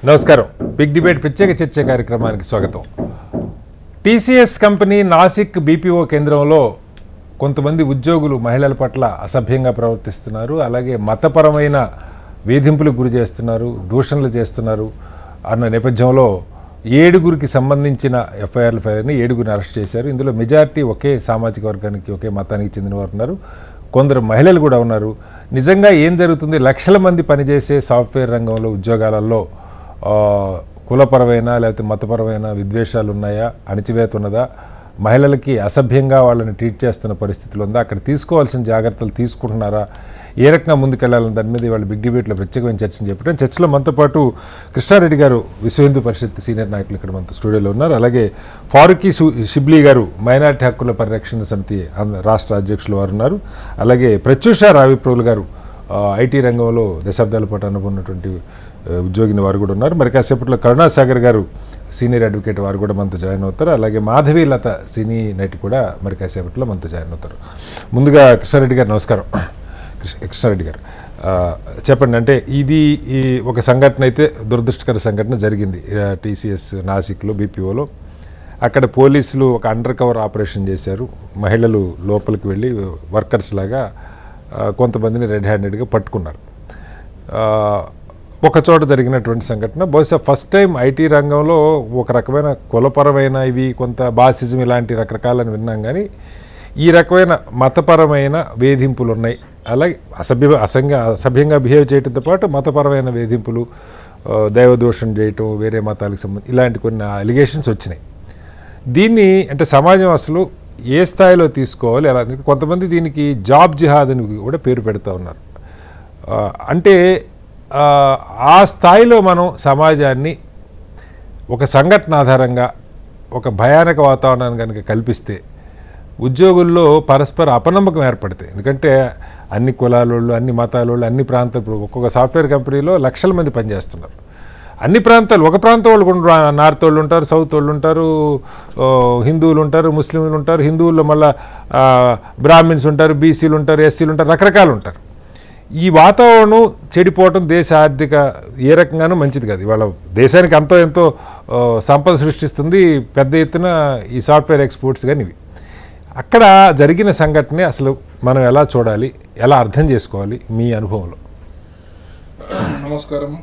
నమస్కారం. Big debate ప్రత్యేక చర్చ కార్యక్రమానికి స్వాగతం. టీసీఎస్ కంపెనీ నాసిక్ బీపీఓ కేంద్రంలో కొంతమంది ఉద్యోగులు మహిళల పట్ల అసభ్యంగా ప్రవర్తిస్తున్నారు, అలాగే మతపరమైన వేధింపులకు గురి చేస్తున్నారు, దూషణలు చేస్తున్నారు అన్న నేపథ్యంలో 7గురికి సంబంధించిన ఎఫ్ఐఆర్లు ఫైల్ అయిన 7గురిని అరెస్ట్ చేశారు. ఇందులో మెజారిటీ ఒకే సామాజిక వర్గానికి, ఒకే మతానికి చెందిన వారు ఉన్నారు. కొందరు మహిళలు కూడా ఉన్నారు. నిజంగా ఏం జరుగుతుంది? లక్షల మంది పనిచేసే సాఫ్ట్వేర్ రంగంలో ఉద్యోగాలలో కులపరమైన లేకపోతే మతపరమైన విద్వేషాలు ఉన్నాయా, అణచివేత ఉన్నదా, మహిళలకి అసభ్యంగా వాళ్ళని ట్రీట్ చేస్తున్న పరిస్థితులు ఉందా, అక్కడ తీసుకోవాల్సిన జాగ్రత్తలు తీసుకుంటున్నారా, ఏ రకంగా ముందుకెళ్లాలని దాని మీద వాళ్ళు బిగ్ డిబేట్లో ప్రత్యేకమైన చర్చని చెప్పడం. చర్చలో మనతో పాటు కృష్ణారెడ్డి గారు విశ్వ హిందూ పరిషత్ సీనియర్ నాయకులు ఇక్కడ మనతో స్టూడియోలో ఉన్నారు. అలాగే ఫారూకీ షిబ్లీ గారు మైనారిటీ హక్కుల పరిరక్షణ సమితి రాష్ట్ర అధ్యక్షులు వారు ఉన్నారు. అలాగే ప్రత్యూష రావిప్రోలు గారు ఐటీ రంగంలో దశాబ్దాల పాటు అనుకున్నటువంటి ఉద్యోగిని వారు కూడా ఉన్నారు. మరి కాసేపట్లో కరుణాసాగర్ గారు సీనియర్ అడ్వకేట్ వారు కూడా మనతో జాయిన్ అవుతారు. అలాగే మాధవి లత సినీ నటి కూడా మరి కాసేపట్లో మనతో జాయిన్ అవుతారు. ముందుగా కృష్ణారెడ్డి గారు నమస్కారం. కృష్ణారెడ్డి గారు చెప్పండి, అంటే ఇది ఒక సంఘటన అయితే దురదృష్టకర సంఘటన జరిగింది టీసీఎస్ నాసిక్లో బీపీఓలో. అక్కడ పోలీసులు ఒక అండర్ కవర్ ఆపరేషన్ చేశారు. మహిళలు లోపలికి వెళ్ళి వర్కర్స్ లాగా కొంతమందిని రెడ్ హ్యాండెడ్గా పట్టుకున్నారు. ఒక చోట జరిగినటువంటి సంఘటన. బహుశా ఫస్ట్ టైం ఐటీ రంగంలో ఒక రకమైన కులపరమైన ఇవి కొంత బాసిజం ఇలాంటి రకరకాలని విన్నాం, కానీ ఈ రకమైన మతపరమైన వేధింపులు ఉన్నాయి. అలాగే అసభ్యంగా బిహేవ్ చేయడంతో పాటు మతపరమైన వేధింపులు, దైవదోషం చేయటం, వేరే మతాలకు సంబంధించి ఇలాంటి కొన్ని అలిగేషన్స్ వచ్చినాయి. దీన్ని అంటే సమాజం అసలు ఏ స్థాయిలో తీసుకోవాలి, ఎలా? కొంతమంది దీనికి జాబ్ జిహాద్ అని కూడా పేరు పెడతా ఉన్నారు. అంటే ఆ స్థాయిలో మనం సమాజాన్ని ఒక సంఘటన ఆధారంగా ఒక భయానక వాతావరణాన్ని కనుక కల్పిస్తే ఉద్యోగుల్లో పరస్పర అపనమ్మకం ఏర్పడతాయి. ఎందుకంటే అన్ని కులాలోళ్ళు, అన్ని మతాలోళ్ళు, అన్ని ప్రాంతాలు, ఇప్పుడు ఒక్కొక్క సాఫ్ట్వేర్ కంపెనీలో లక్షల మంది పనిచేస్తున్నారు. అన్ని ప్రాంతాలు, ఒక ప్రాంతం వాళ్ళు నార్త్ వాళ్ళు ఉంటారు, సౌత్ వాళ్ళు ఉంటారు, హిందువులు ఉంటారు, ముస్లింలు ఉంటారు, హిందువుల్లో మళ్ళీ బ్రాహ్మిన్స్ ఉంటారు, బీసీలు ఉంటారు, ఎస్సీలు ఉంటారు, రకరకాలు ఉంటారు. ఈ వాతావరణం చెడిపోవటం దేశ ఆర్థిక ఏ రకంగానూ మంచిది కాదు. ఇవాళ దేశానికి ఎంతో సంపద సృష్టిస్తుంది పెద్ద ఎత్తున ఈ సాఫ్ట్వేర్ ఎక్స్పోర్ట్స్. కానీ ఇవి అక్కడ జరిగిన సంఘటనే అసలు మనం ఎలా చూడాలి, ఎలా అర్థం చేసుకోవాలి మీ అనుభవంలో? నమస్కారం.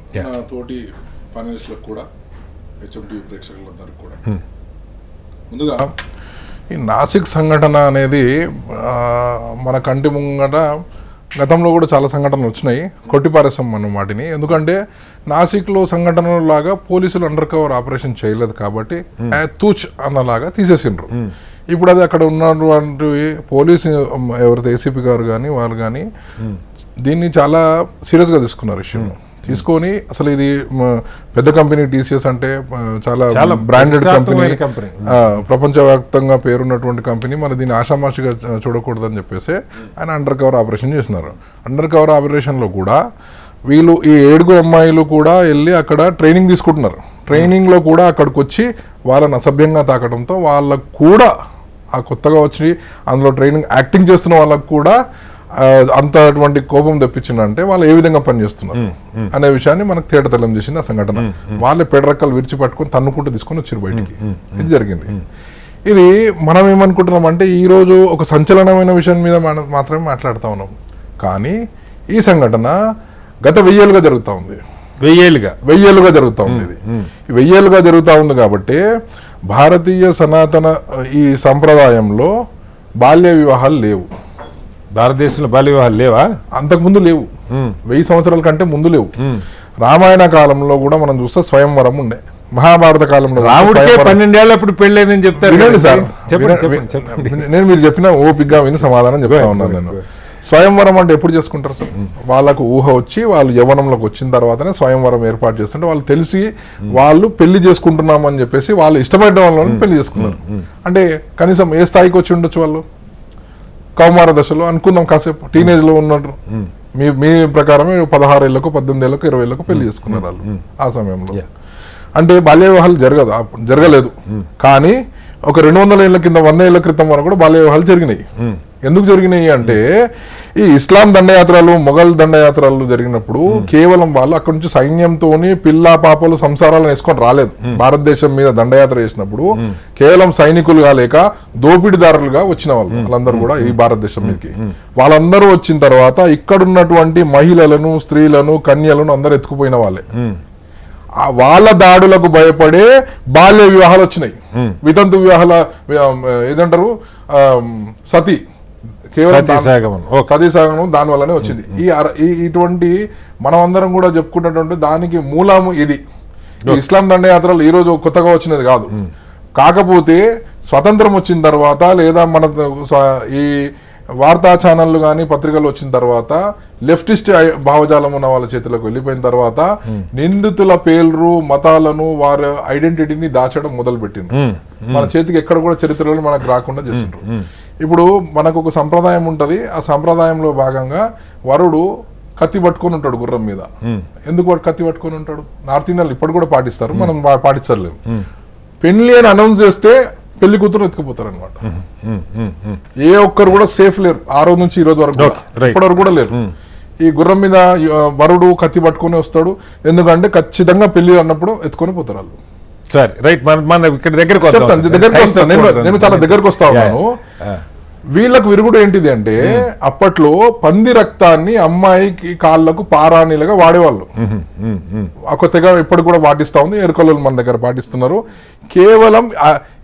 తోటి పానలిస్టులకు కూడా, హెచ్ఎంటీవీ ప్రేక్షకులందరికీ కూడా ముందుగా ఈ నాసిక్ సంఘటన అనేది మన కంటి ముంగట గతంలో కూడా చాలా సంఘటనలు వచ్చినాయి. కొట్టిపారేస్తాం మనం వాటిని. ఎందుకంటే నాసిక్లో సంఘటనల లాగా పోలీసులు అండర్ కవర్ ఆపరేషన్ చేయలేదు కాబట్టి తూచ్ అన్నలాగా తీసేసిండ్రు. ఇప్పుడు అది అక్కడ ఉన్నటువంటి పోలీసు ఎవరైతే ఏసీపీ గారు కానీ వాళ్ళు కానీ దీన్ని చాలా సీరియస్గా తీసుకున్నారు విషయం. తీసుకొని అసలు ఇది పెద్ద కంపెనీ టీసీఎస్ అంటే చాలా బ్రాండెడ్ కంపెనీ, ప్రపంచవ్యాప్తంగా పేరున్నటువంటి కంపెనీ, మరి దీన్ని ఆషామాషిగా చూడకూడదని చెప్పేసి ఆయన అండర్ కవర్ ఆపరేషన్ చేస్తున్నారు. అండర్ కవర్ ఆపరేషన్లో కూడా వీళ్ళు ఈ 7 అమ్మాయిలు కూడా వెళ్ళి అక్కడ ట్రైనింగ్ తీసుకుంటున్నారు. ట్రైనింగ్లో కూడా అక్కడికి వచ్చి వాళ్ళని అసభ్యంగా తాకడంతో వాళ్ళకు కూడా ఆ కొత్తగా వచ్చి అందులో ట్రైనింగ్ యాక్టింగ్ చేస్తున్న వాళ్ళకు కూడా అంతటువంటి కోపం తెప్పించిందంటే వాళ్ళు ఏ విధంగా పనిచేస్తున్నారు అనే విషయాన్ని మనకు తేటతెల్లం చేసింది ఆ సంఘటన. వాళ్ళే పెడరక్కలు విరిచి పట్టుకొని తన్నుకుంటూ తీసుకొని వచ్చారు బయటికి. ఇది జరిగింది. ఇది మనం ఏమనుకుంటున్నాం అంటే ఈరోజు ఒక సంచలనమైన విషయం మీద మాత్రమే మాట్లాడుతూ ఉన్నాం, కానీ ఈ సంఘటన గత 1000 ఏళ్ళుగా జరుగుతూ ఉంది. 1000 ఏళ్ళుగా జరుగుతూ ఉంది. ఇది 1000 ఏళ్ళుగా జరుగుతూ ఉంది కాబట్టి భారతీయ సనాతన ఈ సంప్రదాయంలో బాల్య వివాహాలు లేవు. భారతదేశంలో బాల్య వివాహాలు లేవా? అంతకుముందు లేవు. 1000 సంవత్సరాల కంటే ముందు లేవు. రామాయణ కాలంలో కూడా మనం చూస్తే స్వయంవరం ఉండే. మహాభారత కాలంలో రాముడికే 12 ఏళ్ళ అప్పుడు పెళ్ళైందని చెప్తారు. నేను మీరు చెప్పిన ఓపికగా విని సమాధానం చెప్తా ఉన్నాను. నేను స్వయంవరం అంటే ఎప్పుడు చేసుకుంటారు సార్? వాళ్ళకు ఊహ వచ్చి వాళ్ళు యవ్వనంలోకి వచ్చిన తర్వాతనే స్వయంవరం ఏర్పాటు చేస్తుంటే వాళ్ళు తెలిసి వాళ్ళు పెళ్లి చేసుకుంటున్నామని చెప్పేసి వాళ్ళు ఇష్టపడ్డ వాళ్ళని పెళ్లి చేసుకున్నారు. అంటే కనీసం ఏ స్థాయికి వచ్చి ఉండొచ్చు వాళ్ళు? కౌమార దశలో అనుకుందాం, కాసేపు టీనేజ్లో ఉన్నట్టు. మీ ప్రకారమే 16 ఏళ్ళకు 18 ఏళ్ళకు 20 ఏళ్ళకు పెళ్లి చేసుకున్నారు వాళ్ళు ఆ సమయంలో. అంటే బాల్య వివాహాలు జరగలేదు. కానీ ఒక 200 ఏళ్ల కింద 100 ఏళ్ల క్రితం వరకు కూడా బాల్య వివాహాలు జరిగినాయి. ఎందుకు జరిగినాయి అంటే ఈ ఇస్లాం దండయాత్రలు, మొఘల్ దండయాత్రలు జరిగినప్పుడు కేవలం వాళ్ళు అక్కడ నుంచి సైన్యంతోని పిల్ల పాపలు సంసారాలను వేసుకొని రాలేదు. భారతదేశం మీద దండయాత్ర చేసినప్పుడు కేవలం సైనికులుగా లేక దోపిడీదారులుగా వచ్చిన వాళ్ళందరూ కూడా ఈ భారతదేశం మీదకి. వాళ్ళందరూ వచ్చిన తర్వాత ఇక్కడున్నటువంటి మహిళలను, స్త్రీలను, కన్యలను అందరూ ఎత్తుకుపోయిన వాళ్ళే. వాళ్ళ దాడులకు భయపడే బాల్య వివాహాలు వచ్చినాయి. వితంతు వివాహాల ఏదంటారు సతీ, సతీసాగమం దాని వల్లనే వచ్చింది. ఇటువంటి మనం అందరం కూడా చెప్పుకున్నటువంటి దానికి మూలము ఇది. ఇస్లాం దండయాత్రలు ఈ రోజు కొత్తగా వచ్చినది కాదు. కాకపోతే స్వతంత్రం వచ్చిన తర్వాత లేదా మన ఈ వార్తా ఛానళ్లు కానీ పత్రికలు వచ్చిన తర్వాత లెఫ్టిస్ట్ భావజాలం ఉన్న వాళ్ళ చేతులకు వెళ్ళిపోయిన తర్వాత నిందితుల పేర్లు, మతాలను, వారి ఐడెంటిటీని దాచడం మొదలు పెట్టింది. మన చేతికి ఎక్కడ కూడా చరిత్రలో మనకు రాకుండా చేసిండ్రు. ఇప్పుడు మనకు ఒక సంప్రదాయం ఉంటది. ఆ సంప్రదాయంలో భాగంగా వరుడు కత్తి పట్టుకొని ఉంటాడు గుర్రం మీద. ఎందుకు వాడు కత్తి పట్టుకొని ఉంటాడు? నార్త్ ఇండియన్లు ఇప్పుడు కూడా పాటిస్తారు, మనం పాటించలేము. పెళ్లి అని అనౌన్స్ చేస్తే పెళ్లి కూతురు ఎత్తుకుపోతారు అనమాట. ఏ ఒక్కరు కూడా సేఫ్ లేరు ఆ రోజు నుంచి ఈ రోజు వరకు, ఇప్పటి వరకు కూడా లేరు. ఈ గుర్రం మీద వరుడు కత్తి పట్టుకొని వస్తాడు. ఎందుకంటే ఖచ్చితంగా పెళ్లి అన్నప్పుడు ఎత్తుకొని పోతారు వాళ్ళు. సరే రైట్, మన ఇక్కడ దగ్గరకు వస్తాను. నేను చాలా దగ్గరకు వస్తా ఉన్నాను. వీళ్ళకు విరుగుడు ఏంటిది అంటే అప్పట్లో పంది రక్తాన్ని అమ్మాయికి కాళ్ళకు పారాణిలుగా వాడేవాళ్ళు. కొత్తగా ఇప్పుడు కూడా పాటిస్తా ఉంది. ఎరుకలు మన దగ్గర పాటిస్తున్నారు. కేవలం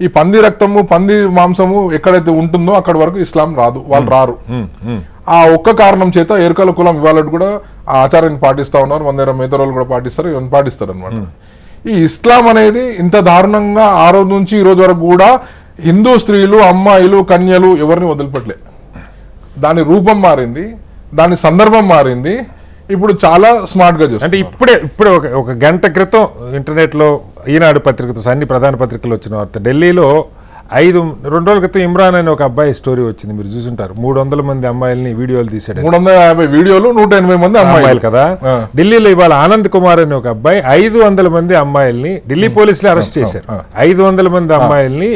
ఈ పంది రక్తము, పంది మాంసము ఎక్కడైతే ఉంటుందో అక్కడ వరకు ఇస్లాం రాదు, వాళ్ళు రారు. ఆ ఒక్క కారణం చేత ఎరుకల కులం ఇవాళ కూడా ఆ ఆచారాన్ని పాటిస్తా ఉన్నారు. మన మేతరోళ్ళు కూడా పాటిస్తారు, ఇవన్నీ పాటిస్తారు అనమాట. ఈ ఇస్లాం అనేది ఇంత దారుణంగా ఆ రోజు నుంచి ఈ రోజు వరకు కూడా హిందూ స్త్రీలు, అమ్మాయిలు, కన్యలు ఎవరిని వదిలిపెట్టలే. దాని రూపం మారింది, దాని సందర్భం మారింది. ఇప్పుడు చాలా స్మార్ట్ గా చేస్తారు. అంటే ఇప్పుడే ఒక గంట క్రితం ఇంటర్నెట్ లో ఈనాడు పత్రికతో అన్ని ప్రధాన పత్రికలు వచ్చిన వార్త, ఢిల్లీలో 2 రోజుల క్రితం ఇమ్రాన్ అనే ఒక అబ్బాయి స్టోరీ వచ్చింది, మీరు చూసుంటారు. 300 మంది అమ్మాయిల్ని వీడియోలు తీసాడు. 350 వీడియోలు, 180 మంది అమ్మాయిలు కదా. ఢిల్లీలో ఇవాళ ఆనంద్ కుమార్ అనే ఒక అబ్బాయి 500 మంది అమ్మాయిల్ని ఢిల్లీ పోలీసులు అరెస్ట్ చేశారు. 500 మంది అమ్మాయిల్ని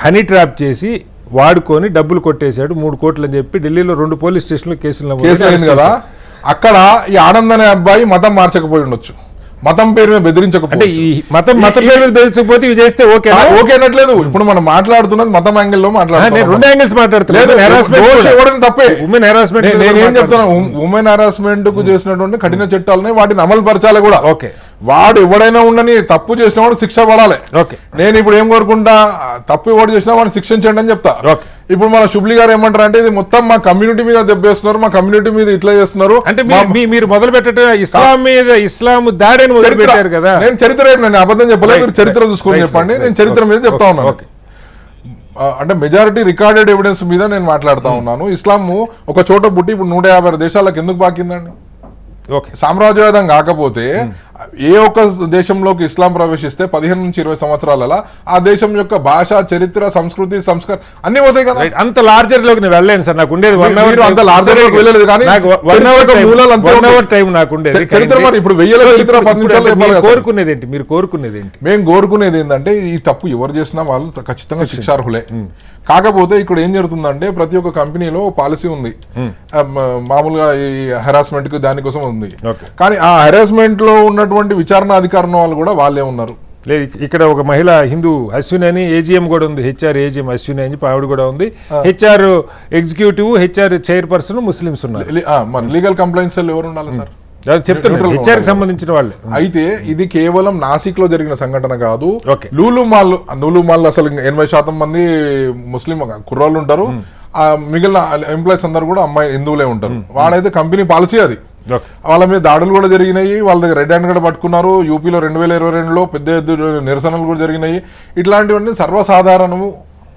హనీ ట్రాప్ చేసి వాడుకొని డబ్బులు కొట్టేశాడు, 3 కోట్లు అని చెప్పి ఢిల్లీలో 2 పోలీస్ స్టేషన్లో కేసులు కదా. అక్కడ ఈ ఆనంద్ అనే అబ్బాయి మతం మార్చకపోయి ఉండొచ్చు, మతం పేరు మీద బెదిరించకపోతే. మతం పేరు మీద బెదిరించకపోతే ఇవి చేస్తే ఓకే అనట్లేదు. ఇప్పుడు మనం మాట్లాడుతున్నది మతం యాంగిల్ లో మాట్లాడుతున్నాం. 2 యాంగిల్స్ మాట్లాడుతున్నాం. తప్పే. ఉమెన్ హెరాస్మెంట్ నేనేం చెప్తాను, ఉమెన్ హెరాస్మెంట్ కు చేసినటువంటి కఠిన చట్టాలని వాటిని అమలు పరచాలి కూడా. ఓకే, వాడు ఎవడైనా ఉండని, తప్పు చేసిన వాడు శిక్ష పడాలి. నేను ఇప్పుడు ఏం కోరుకుంటా, తప్పు ఎవడు చేసినా వాడిని శిక్షించండి అని చెప్తా. ఇప్పుడు మన శుబ్లి గారు ఏమంటారు అంటే ఇది మొత్తం మా కమ్యూనిటీ మీద దెబ్బేస్తున్నారు, మా కమ్యూనిటీ మీద ఇట్లా చేస్తున్నారు. అంటే మీరు మొదలు పెట్టడం ఇస్లాం మీద, ఇస్లాం దాడిని మొదలు పెట్టారు కదా. నేను చరిత్ర నేను అబద్ధం చెప్పలేదు, మీరు చరిత్ర చూసుకొని చెప్పండి. నేను చరిత్ర మీద చెప్తా ఉన్నాను. అంటే మెజారిటీ రికార్డెడ్ ఎవిడెన్స్ మీద నేను మాట్లాడుతా ఉన్నాను. ఇస్లాం ఒక చోట పుట్టి ఇప్పుడు 150 దేశాలకు ఎందుకు బాకిందండి? సామ్రాజ్యవాదం కాకపోతే ఏ ఒక్క దేశంలోకి ఇస్లాం ప్రవేశిస్తే 15 నుంచి 20 సంవత్సరాల ఆ దేశం యొక్క భాష, చరిత్ర, సంస్కృతి, సంస్కారం అన్ని పోతాయి కదా. అంత లార్జర్ లోకి నేను వెళ్ళలేను సార్, నాకు ఉండేది అంత లార్జర్ లోకి వెళ్ళలేదు కానీ చరిత్ర మరి ఇప్పుడు 1000 చరిత్ర 10 నిమిషాలు కోరుకునేది ఏంటి? మీరు కోరుకునేది ఏంటి? మేము కోరుకునేది ఏంటంటే ఈ తప్పు ఎవరు చేసినా వాళ్ళు ఖచ్చితంగా శిక్షార్హులే. కాకపోతే ఇక్కడ ఏం జరుగుతుందంటే ప్రతి ఒక్క కంపెనీలో పాలసీ ఉంది, మామూలుగా ఈ హెరాస్మెంట్ కి దానికోసం ఉంది. కానీ ఆ హెరాస్మెంట్ లో ఉన్నటువంటి విచారణ అధికారం వాళ్ళు కూడా వాళ్ళే ఉన్నారు. లేదు, ఇక్కడ ఒక మహిళ హిందూ అశ్విని అని ఏజీఎం కూడా ఉంది, హెచ్ఆర్ ఏజీఎం అశ్విని అని ఆవిడ కూడా ఉంది. HR executive, HR chairperson Muslims ఉన్నారు. మరి లీగల్ కంప్లైంట్స్ ఎవరు ఉండాలి సార్? చెప్తున్నారు హెచ్ఆర్ కి సంబంధించిన వాళ్ళు. అయితే ఇది కేవలం నాసిక్ లో జరిగిన సంఘటన కాదు. లూలు మాల్ అసలు 80% మంది ముస్లిం కుర్రాళ్ళు ఉంటారు. ఆ మిగిలిన ఎంప్లాయీస్ అందరు కూడా అమ్మాయి హిందువులే ఉంటారు. వాడైతే కంపెనీ పాలసీ అది. వాళ్ళ మీద దాడులు కూడా జరిగినాయి, వాళ్ళ దగ్గర రెడ్ హ్యాండ్ కూడా పట్టుకున్నారు. యూపీలో 2022లో పెద్ద ఎత్తున నిరసనలు కూడా జరిగినాయి. ఇట్లాంటివన్నీ సర్వసాధారణము.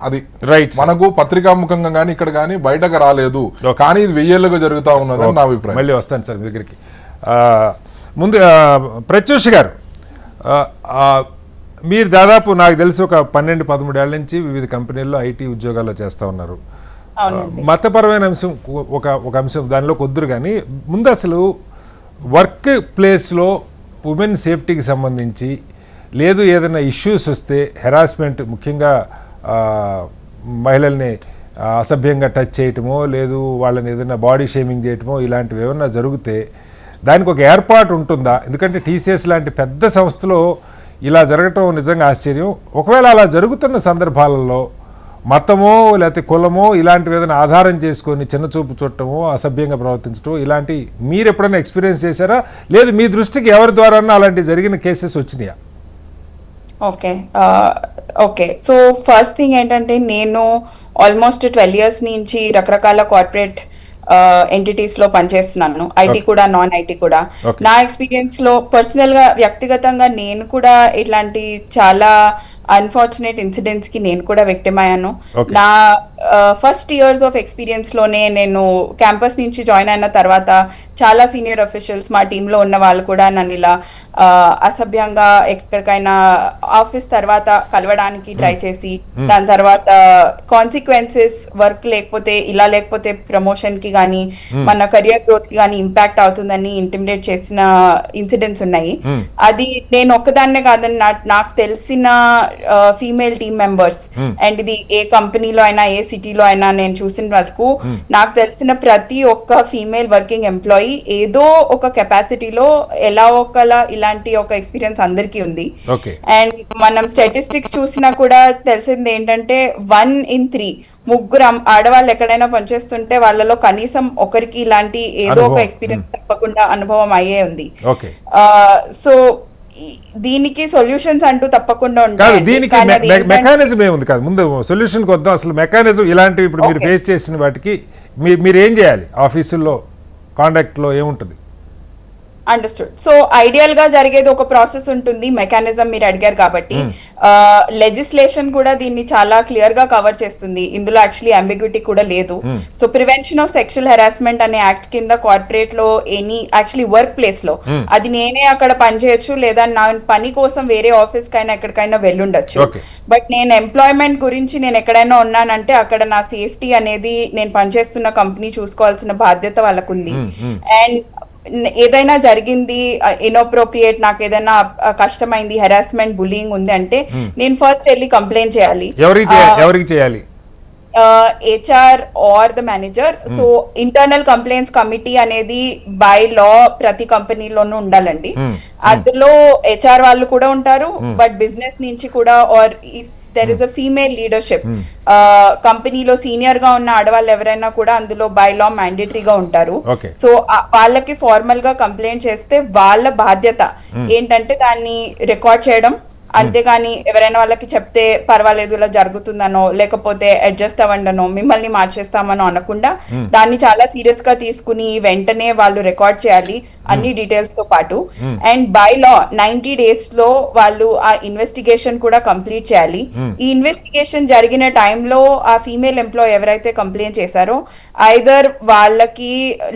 అది రైట్, మనకు పత్రికాముఖంగా కానీ ఇక్కడ కానీ బయటకు రాలేదు. కానీ ఇది 1000 ఏళ్ళుగా జరుగుతూ ఉన్నది నా అభిప్రాయం. మళ్ళీ వస్తాను సార్ మీ దగ్గరికి. ముందు ప్రత్యూష్ గారు, మీరు దాదాపు నాకు తెలిసి ఒక 12-13 ఏళ్ల నుంచి వివిధ కంపెనీల్లో ఐటీ ఉద్యోగాల్లో చేస్తూ ఉన్నారు. మతపరమైన అంశం ఒక అంశం దానిలో కొద్దురు, కానీ ముందు అసలు వర్క్ ప్లేస్లో ఉమెన్ సేఫ్టీకి సంబంధించి లేదు ఏదైనా ఇష్యూస్ వస్తే హెరాస్మెంట్, ముఖ్యంగా మహిళల్ని అసభ్యంగా టచ్ చేయటమో లేదు వాళ్ళని ఏదైనా బాడీ షేమింగ్ చేయటమో ఇలాంటివి ఏమన్నా జరిగితే దానికి ఒక ఏర్పాటు ఉంటుందా? ఎందుకంటే టీసీఎస్ లాంటి పెద్ద సంస్థలో ఇలా జరగటం నిజంగా ఆశ్చర్యం. ఒకవేళ అలా జరుగుతున్న సందర్భాలలో మతమో లేకపోతే కులమో ఇలాంటివి ఏదైనా ఆధారం చేసుకొని చిన్నచూపు చూడటమో అసభ్యంగా ప్రవర్తించడం ఇలాంటి మీరు ఎప్పుడైనా ఎక్స్పీరియన్స్ చేశారా? లేదు మీ దృష్టికి ఎవరి ద్వారా అలాంటి జరిగిన కేసెస్ వచ్చినాయా? ఓకే సో ఫస్ట్ థింగ్ ఏంటంటే నేను ఆల్మోస్ట్ 12 years నుంచి రకరకాల కార్పొరేట్ ఎంటిటీస్ లో పనిచేస్తున్నాను, ఐటీ కూడా నాన్ ఐటీ కూడా. నా ఎక్స్పీరియన్స్ లో పర్సనల్ గా వ్యక్తిగతంగా నేను కూడా ఇట్లాంటి చాలా అన్ఫార్చునేట్ ఇన్సిడెంట్స్ కి నేను కూడా విక్టిమ్ అయ్యాను. నా ఫస్ట్ ఇయర్స్ ఆఫ్ ఎక్స్పీరియన్స్ లోనే నేను క్యాంపస్ నుంచి జాయిన్ అయిన తర్వాత చాలా సీనియర్ అఫీషియల్స్ మా టీంలో ఉన్న వాళ్ళు కూడా నన్ను ఇలా అసభ్యంగా ఎక్కడికైనా ఆఫీస్ తర్వాత కలవడానికి ట్రై చేసి దాని తర్వాత కాన్సిక్వెన్సెస్ వర్క్ లేకపోతే ప్రమోషన్ కి కానీ మన కెరియర్ గ్రోత్ కి కానీ ఇంపాక్ట్ అవుతుందని ఇంటిమిడేట్ చేసిన ఇన్సిడెంట్స్ ఉన్నాయి. అది నేను ఒక్కదాన్నే కాదని నాకు తెలిసిన ఫీమేల్ టీమ్ మెంబర్స్ అండ్ ఇది ఏ కంపెనీలో అయినా ఏ సిటీలో అయినా నేను చూసిన వరకు నాకు తెలిసిన ప్రతి ఒక్క ఫీమేల్ వర్కింగ్ ఎంప్లాయీ ఏదో ఒక కెపాసిటీలో ఎలా ఒకలా ఇలాంటి ఒక ఎక్స్పీరియన్స్ అందరికీ ఉంది. అండ్ మనం స్టాటిస్టిక్స్ చూసినా కూడా తెలిసింది ఏంటంటే 1 in 3 ముగ్గురు ఆడవాళ్ళు ఎక్కడైనా పనిచేస్తుంటే వాళ్ళలో కనీసం ఒకరికి ఇలాంటి ఏదో ఒక ఎక్స్పీరియన్స్ తప్పకుండా అనుభవం అయ్యే ఉంది. సో దీనికి సొల్యూషన్స్ అంటూ తప్పకుండా ఉంటాయి. దీనికి మెకానిజం ఏముంది కాదు, ముందు సొల్యూషన్ వద్దాం. అసలు మెకానిజం ఇలాంటివి ఇప్పుడు మీరు ఫేస్ చేసిన వాటికి మీరు ఏం చేయాలి? ఆఫీసుల్లో కాంటాక్ట్ లో ఏముంటుంది? అండర్స్టూడ్. సో ఐడియల్ గా జరిగేది ఒక ప్రాసెస్ ఉంటుంది, మెకానిజం మీరు అడిగారు కాబట్టి. లెజిస్లేషన్ కూడా దీన్ని చాలా క్లియర్ గా కవర్ చేస్తుంది, ఇందులో యాక్చువల్లీ అంబిగ్యూటీ కూడా లేదు. So prevention of sexual harassment అనే యాక్ట్ కింద కార్పొరేట్ లో యాక్చువల్లీ వర్క్ ప్లేస్ లో అది నేనే అక్కడ పనిచేయచ్చు లేదా నా పని కోసం వేరే ఆఫీస్ కైనా ఎక్కడికైనా వెళ్ళుండొచ్చు. బట్ నేను ఎంప్లాయ్మెంట్ గురించి నేను ఎక్కడైనా ఉన్నానంటే అక్కడ నా సేఫ్టీ అనేది నేను పనిచేస్తున్న కంపెనీ చూసుకోవాల్సిన బాధ్యత వాళ్ళకుంది. అండ్ ఏదైనా జరిగింది ఇన్అప్రోప్రియేట్, నాకు ఏదైనా కష్టమైంది, హెరాస్మెంట్ బుల్లింగ్ ఉంది అంటే నేను ఫస్ట్ వెళ్ళి కంప్లైంట్ చేయాలి. ఎవరికి చేయాలి? HR or the manager. So internal complaints committee అనేది బై లా ప్రతి కంపెనీలోనూ ఉండాలండి. అందులో HR వాళ్ళు కూడా ఉంటారు, బట్ బిజినెస్ నుంచి కూడా or if there is a female leadership కంపెనీలో సీనియర్ గా ఉన్న ఆడవాళ్ళు ఎవరైనా కూడా అందులో బై లా మ్యాండేటరీగా ఉంటారు. సో వాళ్ళకి ఫార్మల్ గా కంప్లైంట్ చేస్తే వాళ్ళ బాధ్యత ఏంటంటే దాన్ని రికార్డ్ చేయడం, అంతేగాని ఎవరైనా వాళ్ళకి చెప్తే పర్వాలేదు ఇలా జరుగుతుందనో లేకపోతే అడ్జస్ట్ అవ్వండనో మిమ్మల్ని మార్చేస్తామనో అనకుండా దాన్ని చాలా సీరియస్ గా తీసుకుని వెంటనే వాళ్ళు రికార్డ్ చేయాలి అన్ని డీటెయిల్స్ తో పాటు. అండ్ బై లా 90 days లో వాళ్ళు ఆ ఇన్వెస్టిగేషన్ కూడా కంప్లీట్ చేయాలి. ఈ ఇన్వెస్టిగేషన్ జరిగిన టైంలో ఆ ఫీమేల్ ఎంప్లాయ్ ఎవరైతే కంప్లైంట్ చేశారో ఐదర్ వాళ్ళకి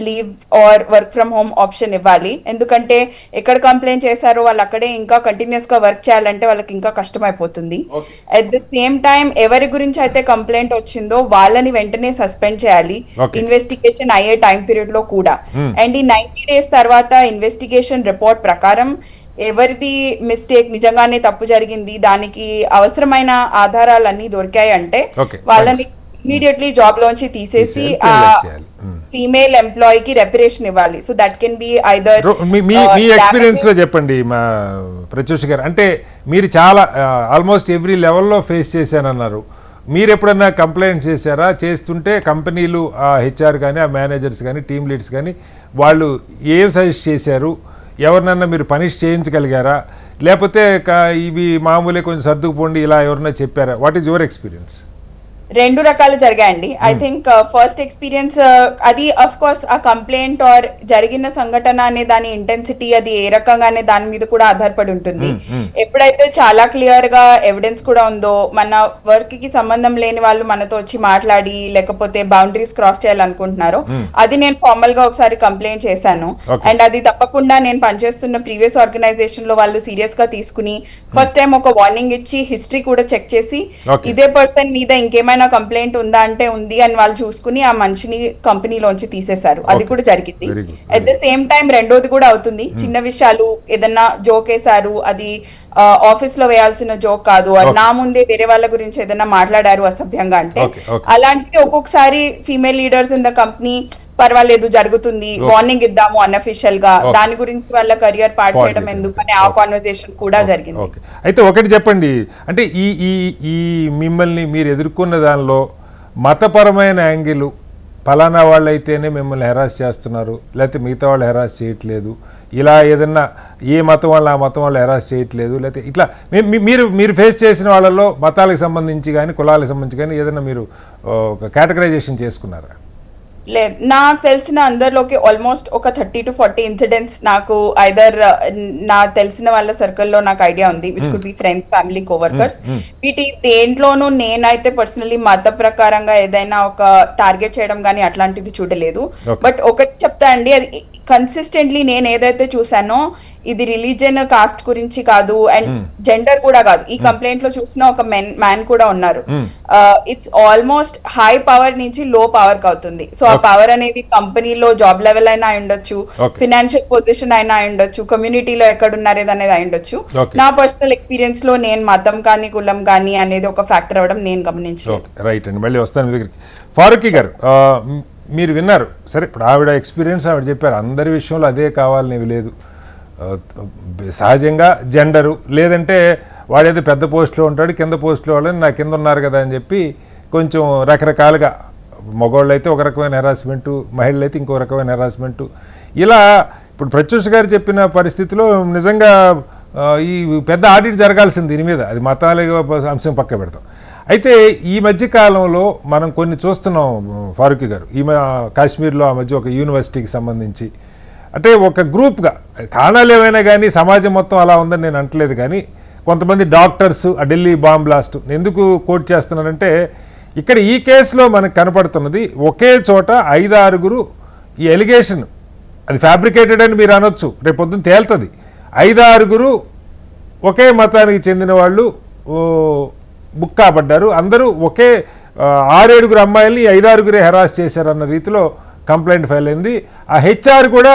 leave are work from home option ఇవ్వాలి. ఎందుకంటే ఎక్కడ కంప్లైంట్ చేశారో వాళ్ళు అక్కడే ఇంకా కంటిన్యూస్ గా వర్క్ చేయాలంటే వాళ్ళకి ఇంకా కష్టమైపోతుంది. అట్ ద సేమ్ టైం ఎవరి గురించి అయితే కంప్లైంట్ వచ్చిందో వాళ్ళని వెంటనే సస్పెండ్ చేయాలి ఇన్వెస్టిగేషన్ అయ్యే టైం పీరియడ్ లో కూడా. అండ్ ఈ 90 days తర్వాత ఇన్వెస్టిగేషన్ రిపోర్ట్ ప్రకారం ఎవరిది మిస్టేక్ నిజంగానే తప్పు జరిగింది, దానికి అవసరమైన ఆధారాలన్నీ దొరికాయి అంటే వాళ్ళని ఇమీడియట్లీ జాబ్ లోంచి తీసేసి ఆ ఫీమేల్ ఎంప్లాయీ కి రెపరేషన్ ఇవ్వాలి. So that can be either. Me experience లో చెప్పండి మా ప్రత్యూష గారు, అంటే మీరు చాలా ఆల్మోస్ట్ ఎవ్రీ లెవెల్లో ఫేస్ చేశానన్నారు. మీరు ఎప్పుడన్నా కంప్లైంట్ చేశారా? చేస్తుంటే కంపెనీలు ఆ HR కానీ ఆ మేనేజర్స్ కానీ టీమ్ లీడ్స్ కానీ వాళ్ళు ఏం సజెస్ట్ చేశారు? ఎవరినన్నా మీరు పనిష్ చేయించగలిగారా? లేకపోతే ఇవి మామూలే కొంచెం సర్దుకుపోండి ఇలా ఎవరన్నా చెప్పారా? What is your experience? రెండు రకాలు జరిగాయండి. ఐ థింక్ ఫస్ట్ ఎక్స్పీరియన్స్ అది అఫ్ కోర్స్ ఆ కంప్లైంట్ ఆర్ జరిగిన సంఘటన అనే దాని ఇంటెన్సిటీ అది ఏ రకంగానే దాని మీద కూడా ఆధారపడి ఉంటుంది. ఎప్పుడైతే చాలా క్లియర్ గా ఎవిడెన్స్ కూడా ఉందో, మన వర్క్ కి సంబంధం లేని వాళ్ళు మనతో వచ్చి మాట్లాడి లేకపోతే బౌండరీస్ క్రాస్ చేయాలనుకుంటున్నారో అది నేను ఫార్మల్ గా ఒకసారి కంప్లైంట్ చేశాను. అండ్ అది తప్పకుండా నేను పనిచేస్తున్న ప్రీవియస్ ఆర్గనైజేషన్ లో వాళ్ళు సీరియస్ గా తీసుకుని ఫస్ట్ టైం ఒక వార్నింగ్ ఇచ్చి హిస్టరీ కూడా చెక్ చేసి ఇదే పర్సన్ మీద ఇంకేమైనా ఏమైనా కంప్లైంట్ ఉందా అంటే ఉంది అని వాళ్ళు చూసుకుని ఆ మనిషిని కంపెనీలోంచి తీసేశారు. అది కూడా జరిగింది. Very good. At the same time రెండోది కూడా అవుతుంది, చిన్న విషయాలు ఏదన్నా జోక్ వేశారు, అది ఆఫీస్ లో వేయాల్సిన జోక్ కాదు, అది నా ముందే వేరే వాళ్ళ గురించి ఏదైనా మాట్లాడారు అసభ్యంగా అంటే, అలాంటివి ఒక్కొక్కసారి female leaders in the company పర్వాలేదు జరుగుతుంది, వార్నింగ్ ఇద్దాము అన్అఫిషియల్ గా, దాని గురించి వాళ్ళ కెరియర్ పాడు చేయడం ఎందుకు అని ఆ కాన్వర్సేషన్ కూడా జరిగింది. ఓకే, అయితే ఒకటి చెప్పండి, అంటే ఈ ఈ ఈ మిమ్మల్ని మీరు ఎదుర్కొన్న దానిలో మతపరమైన యాంగిల్, ఫలానా వాళ్ళు అయితేనే మిమ్మల్ని హెరాస్ చేస్తున్నారు, లేకపోతే మిగతా వాళ్ళు హెరాస్ చేయట్లేదు, ఇలా ఏదన్నా ఏ మతం వాళ్ళు ఆ మతం వాళ్ళు హెరాస్ చేయట్లేదు, లేకపోతే ఇట్లా మీరు మీరు ఫేస్ చేసిన వాళ్ళలో మతాలకు సంబంధించి కానీ కులాలకు సంబంధించి కానీ ఏదైనా మీరు ఒక కేటగరైజేషన్ చేసుకున్నారా? లేదు, నాకు తెలిసిన అందరిలోకి ఆల్మోస్ట్ ఒక 30 to 40 ఇన్సిడెంట్స్ నాకు ఐదర్ నా తెలిసిన వాళ్ళ సర్కిల్లో నాకు ఐడియా ఉంది, which could be friends, family, coworkers. వీటి దేంట్లోనూ నేనైతే పర్సనలీ మత ప్రకారంగా ఏదైనా ఒక టార్గెట్ చేయడం కానీ అట్లాంటిది చూడలేదు. బట్ ఒకటి చెప్తా అండి, అది కన్సిస్టెంట్లీ నేను ఏదైతే చూసానో ఇది రిలీజియన్, కాస్ట్ గురించి కాదు అండ్ జెండర్ కూడా కాదు. ఈ కంప్లైంట్ లో చూసిన ఒక మ్యాన్ కూడా ఉన్నారు. ఇట్స్ ఆల్మోస్ట్ హై పవర్ నుంచి లో పవర్ కి అవుతుంది. సో ఆ పవర్ అనేది కంపెనీలో జాబ్ లెవెల్ అయినా అయి ఉండొచ్చు, ఫినాన్షియల్ పొజిషన్ అయినా అయి ఉండొచ్చు, కమ్యూనిటీలో ఎక్కడున్నారు అనేది అయి ఉండొచ్చు. నా పర్సనల్ ఎక్స్పీరియన్స్ లో నేను మతం కానీ కులం కానీ అనేది ఒక ఫ్యాక్టర్ అవ్వడం నేను గమనించలేదు. రైట్ అండి, మళ్ళీ వస్తాను మీ దగ్గరికి. ఫారూఖీ గారు, మీరు విన్నారు, సరే ఇప్పుడు ఆవిడ ఎక్స్పీరియన్స్ ఆవిడ చెప్పారు, అందరి విషయంలో అదే కావాలనేవి లేదు, సహజంగా జెండరు, లేదంటే వాడేదో పెద్ద పోస్టులో ఉంటాడు, కింద పోస్టులో వాళ్ళని నా కింద ఉన్నారు కదా అని చెప్పి కొంచెం రకరకాలుగా, మగవాళ్ళు అయితే ఒక రకమైన హెరాస్మెంటు, మహిళలు అయితే ఇంకో రకమైన హెరాస్మెంటు, ఇలా ఇప్పుడు ప్రత్యూష్ గారు చెప్పిన పరిస్థితిలో నిజంగా ఈ పెద్ద ఆడిట్ జరగాల్సింది దీని మీద, అది మతాల అంశం పక్క పెడతాం. అయితే ఈ మధ్యకాలంలో మనం కొన్ని చూస్తున్నాం ఫారూఖీ గారు, కాశ్మీర్లో ఆ మధ్య ఒక యూనివర్సిటీకి సంబంధించి, అంటే ఒక గ్రూప్గా, కారణాలు ఏమైనా కానీ సమాజం మొత్తం అలా ఉందని నేను అంటలేదు, కానీ కొంతమంది డాక్టర్స్ ఆ ఢిల్లీ బాంబ్ బ్లాస్ట్ ఎందుకు కోట్ చేస్తున్నానంటే, ఇక్కడ ఈ కేసులో మనకు కనపడుతున్నది ఒకే చోట 5-6 ఈ ఎలిగేషన్, అది ఫ్యాబ్రికేటెడ్ అని మీరు అనొచ్చు, రేపు పొద్దున్న తేలుతుంది, 5-6 ఒకే మతానికి చెందిన వాళ్ళు బుక్ కాబడ్డారు, అందరూ ఒకే 6-7 అమ్మాయిల్ని 5-6 హెరాస్ చేశారన్న రీతిలో కంప్లైంట్ ఫైల్ అయింది. ఆ హెచ్ఆర్ కూడా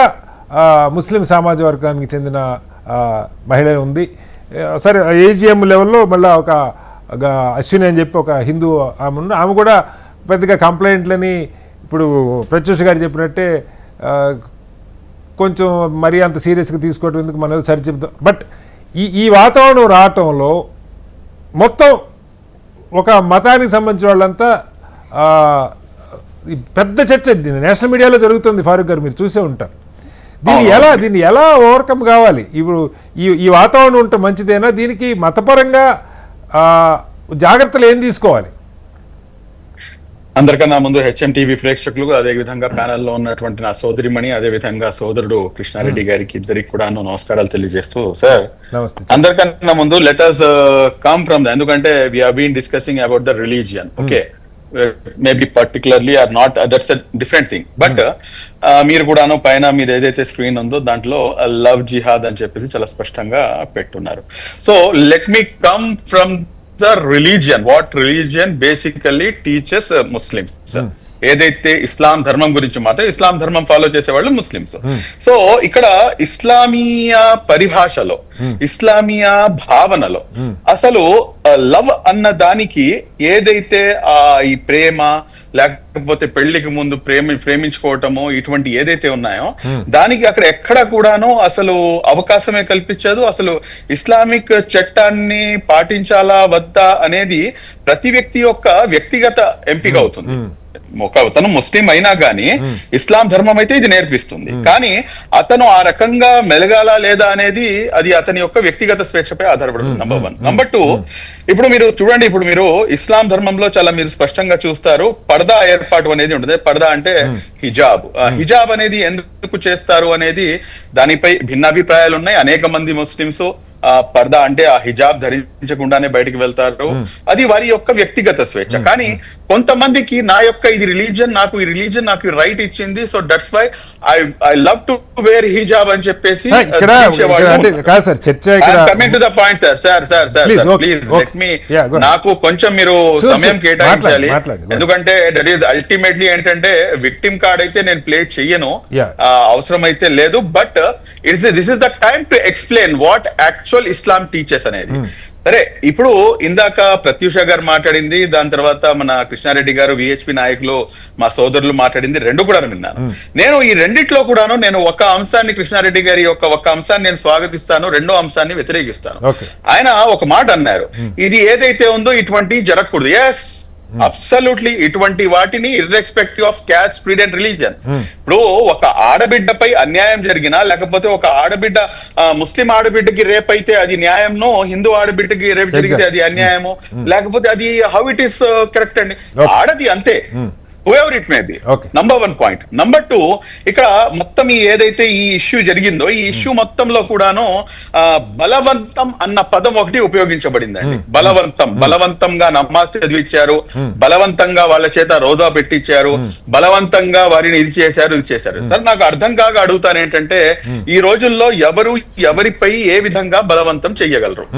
ముస్లిం సమాజ వర్గానికి చెందిన మహిళ ఉంది. సరే, ఏజిఎం లెవెల్లో మళ్ళీ ఒక అశ్విని అని చెప్పి ఒక హిందూ ఆమె ఉంది, ఆమె కూడా పెద్దగా కంప్లైంట్లని ఇప్పుడు ప్రత్యూష్ గారు చెప్పినట్టే కొంచెం మరీ అంత సీరియస్గా తీసుకోవటం ఎందుకు, మనం సరి చెప్తాం. బట్ ఈ వాతావరణం రావటంలో మొత్తం ఒక మతానికి సంబంధించిన వాళ్ళంతా పెద్ద చర్చ నేషనల్ మీడియాలో జరుగుతుంది. ఫారూక్ గారు మీరు చూసే ఉంటారు, దీన్ని ఎలా ఓవర్కమ్ కావాలి? ఇప్పుడు ఈ వాతావరణం ఉంటే మంచిదేనా? దీనికి మతపరంగా జాగ్రత్తలు ఏం తీసుకోవాలి? అందరికన్నా ముందు HMTV ప్రేక్షకులకు, అదే విధంగా ప్యానెల్లో ఉన్నటువంటి నా సోదరిమణి, అదే విధంగా సోదరుడు కృష్ణారెడ్డి గారికి ఇద్దరికి కూడా నమస్కారాలు తెలియజేస్తూ, సార్ అందరికన్నా ముందు లెట్ us కమ్ ఫ్రమ్ ఎందుకంటే we have been discussing about the religion, okay, maybe particularly or not, that's a different thing. But మీరు కూడాను పైన మీరు ఏదైతే స్క్రీన్ ఉందో దాంట్లో లవ్ జిహాద్ అని చెప్పేసి చాలా స్పష్టంగా పెట్టున్నారు. So let me come from the religion. What religion basically teaches Muslims? ఏదైతే ఇస్లాం ధర్మం గురించి మాత్రం, ఇస్లాం ధర్మం ఫాలో చేసేవాళ్ళు ముస్లిమ్స్. సో ఇక్కడ ఇస్లామీయ పరిభాషలో, ఇస్లామీయ భావనలో అసలు లవ్ అన్న దానికి ఏదైతే ఈ ప్రేమ, లేకపోతే పెళ్లికి ముందు ప్రేమించుకోవటము, ఇటువంటి ఏదైతే ఉన్నాయో దానికి అక్కడ ఎక్కడ కూడాను అసలు అవకాశమే కల్పించదు. అసలు ఇస్లామిక్ చట్టాన్ని పాటించాలా వద్దా అనేది ప్రతి వ్యక్తి యొక్క వ్యక్తిగత ఎంపిక అవుతుంది. అతను ముస్లిం అయినా గానీ ఇస్లాం ధర్మం అయితే ఇది నేర్పిస్తుంది, కానీ అతను ఆ రకంగా మెలగాలా లేదా అనేది అది అతని యొక్క వ్యక్తిగత స్వేచ్ఛపై ఆధారపడుతుంది. నంబర్ 1. నంబర్ 2, ఇప్పుడు మీరు చూడండి, ఇప్పుడు మీరు ఇస్లాం ధర్మంలో చాలా మీరు స్పష్టంగా చూస్తారు, పర్దా ఏర్పాటు అనేది ఉంటుంది. పర్దా అంటే హిజాబ్. హిజాబ్ అనేది ఎందుకు చేస్తారు అనేది దానిపై భిన్నాభిప్రాయాలు ఉన్నాయి. అనేక మంది ముస్లిమ్స్ పర్దా అంటే ఆ హిజాబ్ ధరించకుండానే బయటకు వెళ్తారు, అది వారి యొక్క వ్యక్తిగత స్వేచ్ఛ. కానీ కొంతమందికి నా యొక్క ఇది రిలీజియన్, నాకు ఈ రిలీజియన్ నాకు రైట్ ఇచ్చింది, so that's why I love to wear hijab అని చెప్పేసి కాదు సార్ చర్చ coming to the point sir please let me, నాకు కొంచెం మీరు సమయం కేటాయించాలి. ఎందుకంటే దట్ ఈస్ అల్టిమేట్లీ ఏంటంటే విక్టిమ్ కార్డ్ అయితే నేను ప్లే చెయ్యను, అవసరం అయితే లేదు. But this is the time to explain what actual Islam teachers అనేది. సరే, ఇప్పుడు ఇందాక ప్రత్యూష గారు మాట్లాడింది, దాని తర్వాత మన కృష్ణారెడ్డి గారు, విహెచ్పి నాయకులు, మా సోదరులు మాట్లాడింది, రెండు కూడా విన్నాను. నేను ఈ రెండిట్లో కూడాను నేను ఒక అంశాన్ని, కృష్ణారెడ్డి గారి యొక్క ఒక అంశాన్ని నేను స్వాగతిస్తాను, రెండో అంశాన్ని వ్యతిరేకిస్తాను. ఆయన ఒక మాట అన్నారు, ఇది ఏదైతే ఉందో ఇటువంటి జరగకూడదు. ఎస్, అబ్సల్యూట్లీ, ఇటువంటి వాటిని irrespective of caste, creed and religion. ఇప్పుడు ఒక ఆడబిడ్డపై అన్యాయం జరిగినా, లేకపోతే ఒక ఆడబిడ్డ ముస్లిం ఆడబిడ్డకి రేప్ అయితే అది న్యాయము, హిందూ ఆడబిడ్డకి రేప్ జరిగితే అది అన్యాయము, లేకపోతే అది హౌ ఇట్ ఈస్ కరెక్ట్ అండి. ఆడది అంతే, whoever it may be. Number 1 point. Number 2, ఇక్కడ మొత్తం ఏదైతే ఈ ఇష్యూ జరిగిందో, ఈ ఇష్యూ మొత్తంలో కూడాను బలవంతం అన్న పదం ఒకటి ఉపయోగించబడిందండి. బలవంతంగా నమాజ్ చదివించారు, బలవంతంగా వాళ్ళ చేత రోజా పెట్టించారు, బలవంతంగా వారిని ఇది చేశారు. సార్, నాకు అర్థం కాక అడుగుతాను ఏంటంటే, ఈ రోజుల్లో ఎవరిపై ఏ విధంగా బలవంతం చెయ్యగలరు?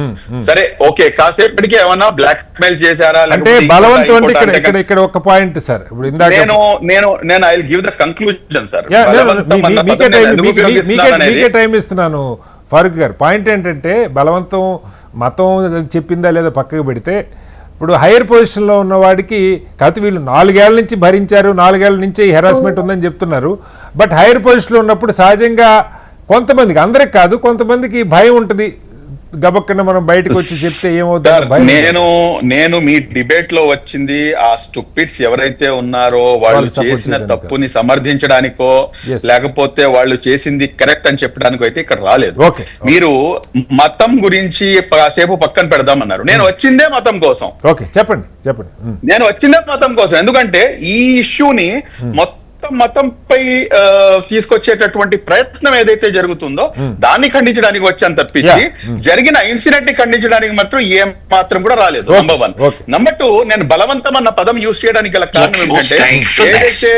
సరే, ఓకే, కాసేపటికి ఏమన్నా బ్లాక్ మెయిల్ చేశారా అంటే బలవంతం అంటే ఇక్కడ ఒక పాయింట్ సార్, నేను I will give the conclusion sir. మీకే టైం ఇస్తున్నాను ఫారూక్ గారు. పాయింట్ ఏంటంటే, బలవంతం మతం చెప్పిందా లేదా పక్కకు పెడితే, ఇప్పుడు హైయర్ పొజిషన్లో ఉన్న వాడికి కాకపోతే వీళ్ళు 4 ఏళ్ల నుంచి భరించారు, 4 ఏళ్ల నుంచి హెరాస్మెంట్ ఉందని చెప్తున్నారు. బట్ హైయర్ పొజిషన్లో ఉన్నప్పుడు సహజంగా కొంతమందికి, అందరికి కాదు, కొంతమందికి భయం ఉంటుంది, గబక్కన మనం బయటకు వచ్చి చెప్తే ఏమవుతుంది. నేను మీ డిబేట్ లో వచ్చింది ఆ స్టూపిడ్స్ ఎవరైతే ఉన్నారో వాళ్ళు చేసిన తప్పుని సమర్థించడానికో, లేకపోతే వాళ్ళు చేసింది కరెక్ట్ అని చెప్పడానికో అయితే ఇక్కడ రాలేదు. మీరు మతం గురించి కాసేపు పక్కన పెడదామన్నారు, నేను వచ్చిందే మతం కోసం. చెప్పండి. నేను వచ్చిందే మతం కోసం, ఎందుకంటే ఈ ఇష్యూని మతంపై తీసుకొచ్చేటటువంటి ప్రయత్నం ఏదైతే జరుగుతుందో దాన్ని ఖండించడానికి వచ్చాను తప్పించి జరిగిన ఇన్సిడెంట్ ని ఖండించడానికి మాత్రం ఏం మాత్రం కూడా రాలేదు. నంబర్ 1. నంబర్ 2, నేను బలవంతం అన్న పదం యూజ్ చేయడానికి గల కారణం ఏంటంటే, ఏదైతే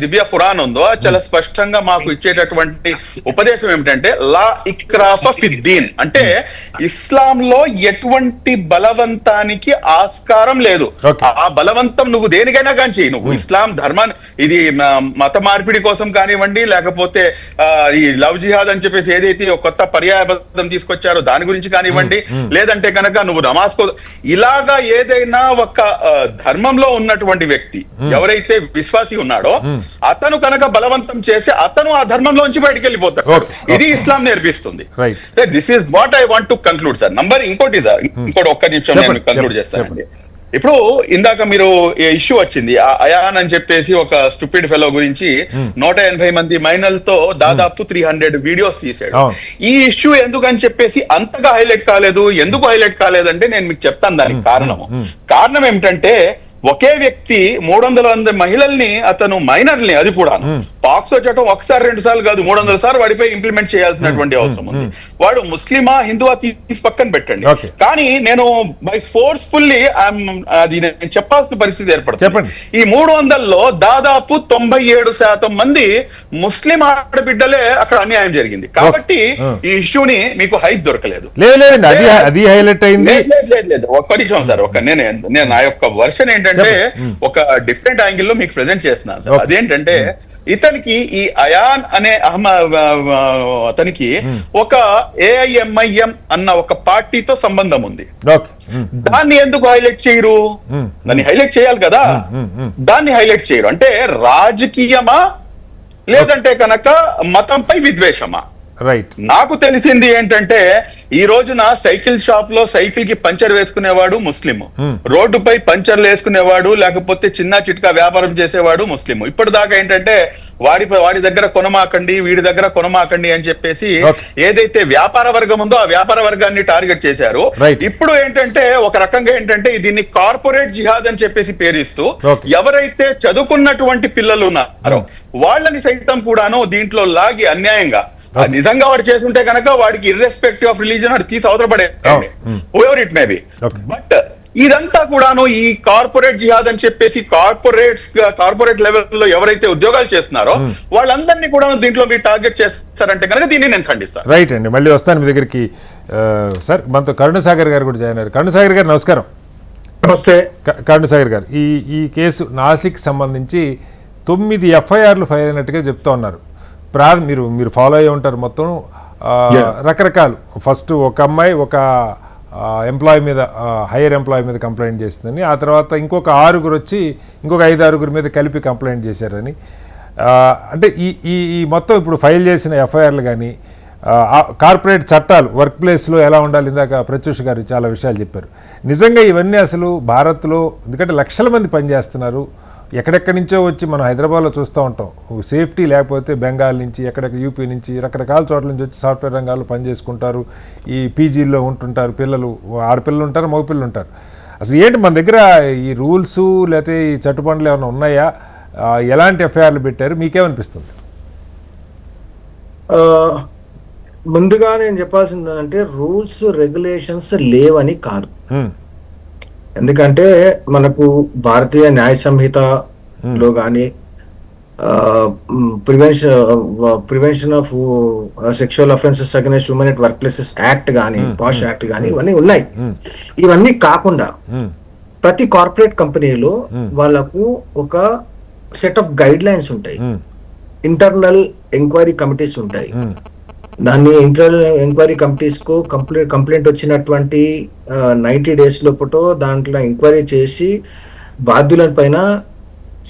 దివ్య ఖురాన్ ఉందో చాలా స్పష్టంగా మాకు ఇచ్చేటటువంటి ఉపదేశం ఏమిటంటే, లా ఇక్రాఫ ఫిద్దీన్, అంటే ఇస్లాం లో ఎటువంటి బలవంతానికి ఆస్కారం లేదు. ఆ బలవంతం నువ్వు దేనికైనా కానీ, నువ్వు ఇస్లాం ధర్మాన్ని, ఇది మత మార్పిడి కోసం కానివ్వండి, లేకపోతే ఈ లవ్ జిహాద్ అని చెప్పేసి ఏదైతే కొత్త పర్యాయపదం తీసుకొచ్చారో దాని గురించి కానివ్వండి, లేదంటే కనుక నువ్వు నమాజ్ ఇలాగా ఏదైనా ఒక ధర్మంలో ఉన్నటువంటి వ్యక్తి ఎవరైతే విశ్వాసి ఉన్నాడో అతను కనుక బలవంతం చేస్తే అతను ఆ ధర్మంలోంచి బయటికి వెళ్ళిపోతాడు. ఇది ఇస్లాం నేర్పిస్తుంది. This is what I want to conclude sir. ఇంకోటి ఒక్క నిమిషం నేను కంక్లూడ్ చేస్తానండి. ఇప్పుడు ఇందాక మీరు ఇష్యూ వచ్చింది, అయాన్ అని చెప్పేసి ఒక స్టూపిడ్ ఫెలో గురించి 180 మంది మైనర్లతో దాదాపు 300 వీడియోస్ తీసాడు. ఈ ఇష్యూ ఎందుకని చెప్పేసి అంతగా హైలైట్ కాలేదు. ఎందుకు హైలైట్ కాలేదంటే నేను మీకు చెప్తాను దానికి కారణం ఏమిటంటే, ఒకే వ్యక్తి 300 మహిళల్ని, అతను మైనర్ని, అది కూడా పాక్సో చట్టం 1-2 సార్లు కాదు 300 సార్లు వాడిపై ఇంప్లిమెంట్ చేయాల్సినటువంటి అవసరం ఉంది. వాడు ముస్లిమా హిందువా తీసి పక్కన పెట్టండి, కానీ నేను బై ఫోర్స్ఫుల్లీ అది నేను చెప్పాల్సిన పరిస్థితి ఏర్పడుతుంది. ఈ 300లో దాదాపు 97% మంది ముస్లిం ఆడబిడ్డలే అక్కడ అన్యాయం జరిగింది. కాబట్టి ఈ ఇష్యూని మీకు హైప్ దొరకలేదు. ఒక్క నిమిషం సార్, నేను నా యొక్క వర్షన్ ఏంటంటే ఒక డిఫరెంట్ యాంగిల్ లో మీకు ప్రెజెంట్ చేస్తున్నాను సార్. అదేంటంటే, ఇతనికి ఈ అయాన్ అనే అతనికి ఒక AIMIM అన్న ఒక పార్టీతో సంబంధం ఉంది. దాన్ని ఎందుకు హైలైట్ చేయరు? దాన్ని హైలైట్ చేయాలి కదా, దాన్ని హైలైట్ చేయరు. అంటే రాజకీయమా లేదంటే కనుక మతంపై విద్వేషమా? నాకు తెలిసింది ఏంటంటే, ఈ రోజున సైకిల్ షాప్ లో సైకిల్ కి పంచర్ వేసుకునేవాడు ముస్లిం, రోడ్డుపై పంచర్లు వేసుకునేవాడు లేకపోతే చిన్న చిట్కా వ్యాపారం చేసేవాడు ముస్లిం. ఇప్పటిదాకా ఏంటంటే వాడి దగ్గర కొనమాకండి, వీడి దగ్గర కొనమాకండి అని చెప్పేసి ఏదైతే వ్యాపార వర్గం ఉందో ఆ వ్యాపార వర్గాన్ని టార్గెట్ చేశారు. ఇప్పుడు ఏంటంటే ఒక రకంగా ఏంటంటే దీన్ని కార్పొరేట్ జిహాద్ అని చెప్పేసి పేరిస్తూ ఎవరైతే చదువుకున్నటువంటి పిల్లలు ఉన్నారో వాళ్ళని సైతం కూడాను దీంట్లో లాగి అన్యాయంగా అది నిజంగా వాడు చేస్తుంటే కనుక వాడికి ఇర్రెస్పెక్టివ్ ఆఫ్ రిలీజన్ వాడు తీసి అవతల పడేయండి, whoever it may be. Okay. But ఇదంతా కూడాను ఈ కార్పొరేట్ జిహాద్ అని చెప్పేసి కార్పొరేట్ లెవెల్లో ఎవరైతే ఉద్యోగాలు చేస్తున్నారో వాళ్ళందరినీ కూడా దీంట్లో మీరు టార్గెట్ చేస్తారంటే కనుక దీన్ని నేను ఖండిస్తాను. రైట్ అండి, మళ్ళీ వస్తాను మీ దగ్గరికి. సార్ మనతో కరుణసాగర్ గారు కూడా జాయిన్ అయ్యారు. కరుణసాగర్ గారు నమస్కారం. నమస్తే. కరుణసాగర్ గారు, ఈ కేసు నాసిక్ సంబంధించి 9 ఎఫ్ఐఆర్లు ఫైల్ అయినట్టుగా చెప్తా ఉన్నారు. మీరు ఫాలో అయ్యి ఉంటారు మొత్తం. రకరకాలు, ఫస్ట్ ఒక అమ్మాయి ఒక ఎంప్లాయీ మీద, హైయర్ ఎంప్లాయీ మీద కంప్లైంట్ చేస్తుందని, ఆ తర్వాత ఇంకొక 6 వచ్చి ఇంకొక 5-6 మీద కలిపి కంప్లైంట్ చేశారని. అంటే ఈ మొత్తం ఇప్పుడు ఫైల్ చేసిన ఎఫ్ఐఆర్లు కానీ, కార్పొరేట్ చట్టాలు వర్క్ ప్లేస్లో ఎలా ఉండాలి, ఇందాక ప్రత్యూష్ గారు చాలా విషయాలు చెప్పారు. నిజంగా ఇవన్నీ అసలు భారత్లో, ఎందుకంటే లక్షల మంది పనిచేస్తున్నారు, ఎక్కడెక్కడి నుంచో వచ్చి మనం హైదరాబాద్లో చూస్తూ ఉంటాం, సేఫ్టీ లేకపోతే బెంగాల్ నుంచి, ఎక్కడెక్కడ యూపీ నుంచి, రకరకాల చోట్ల నుంచి వచ్చి సాఫ్ట్వేర్ రంగాల్లో పనిచేసుకుంటారు. ఈ పీజీల్లో ఉంటుంటారు, పిల్లలు, ఆడపిల్లలు ఉంటారు, మగపిల్లలు ఉంటారు. అసలు ఏంటి మన దగ్గర ఈ రూల్స్ లేకపోతే ఈ చట్టుబండ్లు ఏమైనా ఉన్నాయా? ఎలాంటి ఎఫ్ఐఆర్లు పెట్టారు, మీకేమనిపిస్తుంది? ముందుగా నేను చెప్పాల్సింది ఏంటంటే రూల్స్ రెగ్యులేషన్స్ లేవని కాదు. ఎందుకంటే మనకు భారతీయ న్యాయ సంహితలో కానీ prevention of sexual offences against human at work places act కానీ, పాష్ యాక్ట్ కానీ ఇవన్నీ ఉన్నాయి. ఇవన్నీ కాకుండా ప్రతి కార్పొరేట్ కంపెనీలో వాళ్ళకు ఒక సెట్ ఆఫ్ గైడ్ లైన్స్ ఉంటాయి, ఇంటర్నల్ ఎంక్వైరీ కమిటీస్ ఉంటాయి. దాన్ని ఇంటర్నల్ ఎంక్వైరీ కమిటీస్ కు కంప్లైంట్ వచ్చినటువంటి 90 days లోపల దాంట్లో ఎంక్వైరీ చేసి బాధ్యుల పైన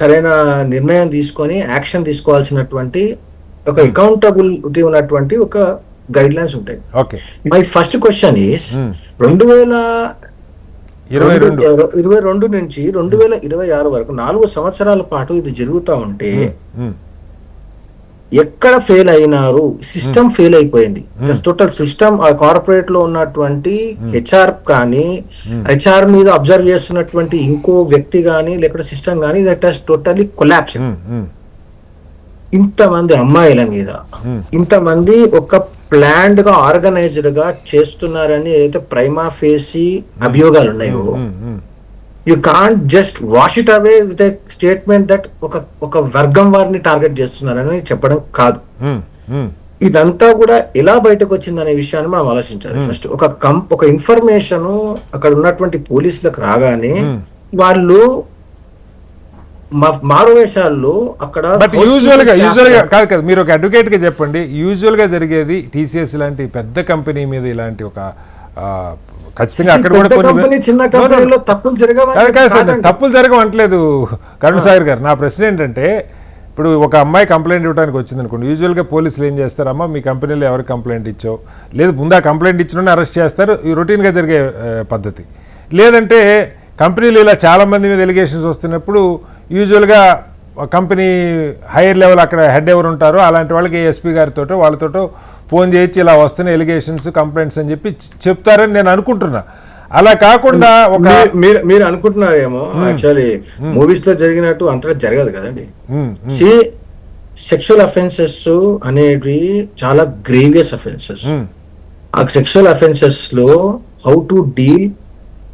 సరైన నిర్ణయం తీసుకొని యాక్షన్ తీసుకోవాల్సినటువంటి ఒక అకౌంటబిలిటీ ఉన్నటువంటి ఒక గైడ్ లైన్స్ ఉంటాయి. మై ఫస్ట్ క్వశ్చన్ ఈస్ 2022 నుంచి 2026 వరకు 4 సంవత్సరాల పాటు ఇది జరుగుతూ ఉంటే ఎక్కడ ఫెయిల్ అయినారు? సిస్టమ్ ఫెయిల్ అయిపోయింది. టోటల్ సిస్టమ్ కార్పొరేట్ లో ఉన్నటువంటి హెచ్ఆర్ కానీ, హెచ్ఆర్ మీద అబ్జర్వ్ చేస్తున్నటువంటి ఇంకో వ్యక్తి కానీ, లేకపోతే సిస్టమ్ కానీ, దట్ హస్ టోటల్లీ కొలాప్స్. ఇంతమంది అమ్మాయిల మీద ఇంతమంది ఒక ప్లాన్డ్ గా, ఆర్గనైజ్డ్ గా చేస్తున్నారని ఏదైతే ప్రైమా ఫేసి అభియోగాలు ఉన్నాయో, you can't just wash it away with a statement that ఒక వర్గం వారిని టార్గెట్ చేస్తున్నారని చెప్పడం కాదు. ఇదంతా కూడా ఎలా బయటకు వచ్చింది అనే విషయాన్ని మనం ఆలోచించాలి. ఫస్ట్ ఒక ఇన్ఫర్మేషన్ అక్కడ ఉన్నటువంటి పోలీసులకు రాగానే వాళ్ళు మారువేషాల్లో అక్కడ, యూజువల్ గా కాదు, మీరు ఒక అడ్వకేట్ గా చెప్పండి, యూజువల్ గా జరిగేది టీసీఎస్ లాంటి పెద్ద కంపెనీ మీద ఇలాంటి ఒక ఖచ్చితంగా అక్కడ కూడా తప్పులు జరగవంటలేదు. కరుణసాగర్ గారు, నా ప్రశ్న ఏంటంటే, ఇప్పుడు ఒక అమ్మాయి కంప్లైంట్ ఇవ్వడానికి వచ్చింది అనుకోండి, యూజువల్గా పోలీసులు ఏం చేస్తారు, అమ్మ మీ కంపెనీలో ఎవరు కంప్లైంట్ ఇచ్చావు, లేదు ముందు ఆ కంప్లైంట్ ఇచ్చినోని అరెస్ట్ చేస్తారు, ఈ రొటీన్గా జరిగే పద్ధతి. లేదంటే కంపెనీలు ఇలా చాలామంది మీద ఎలిగేషన్స్ వస్తున్నప్పుడు యూజువల్గా కంపెనీ హైయర్ లెవెల్ అక్కడ హెడ్ ఎవరు ఉంటారో అలాంటి వాళ్ళకి ఎస్పీ గారితో వాళ్ళతో ఫోన్ చేయించి ఇలా వస్తున్న ఎలిగేషన్స్, కంప్లైంట్స్ అని చెప్పి చెప్తారని నేను అనుకుంటున్నా. అలా కాకుండా మీరు అనుకుంటున్నారేమో, యాక్చువల్లీ మూవీస్ లో జరిగినట్టు అంతటా జరగదు కదండి. సెక్షువల్ అఫెన్సెస్ అనేవి చాలా గ్రేవియస్ అఫెన్సెస్. ఆ సెక్షువల్ అఫెన్సెస్ లో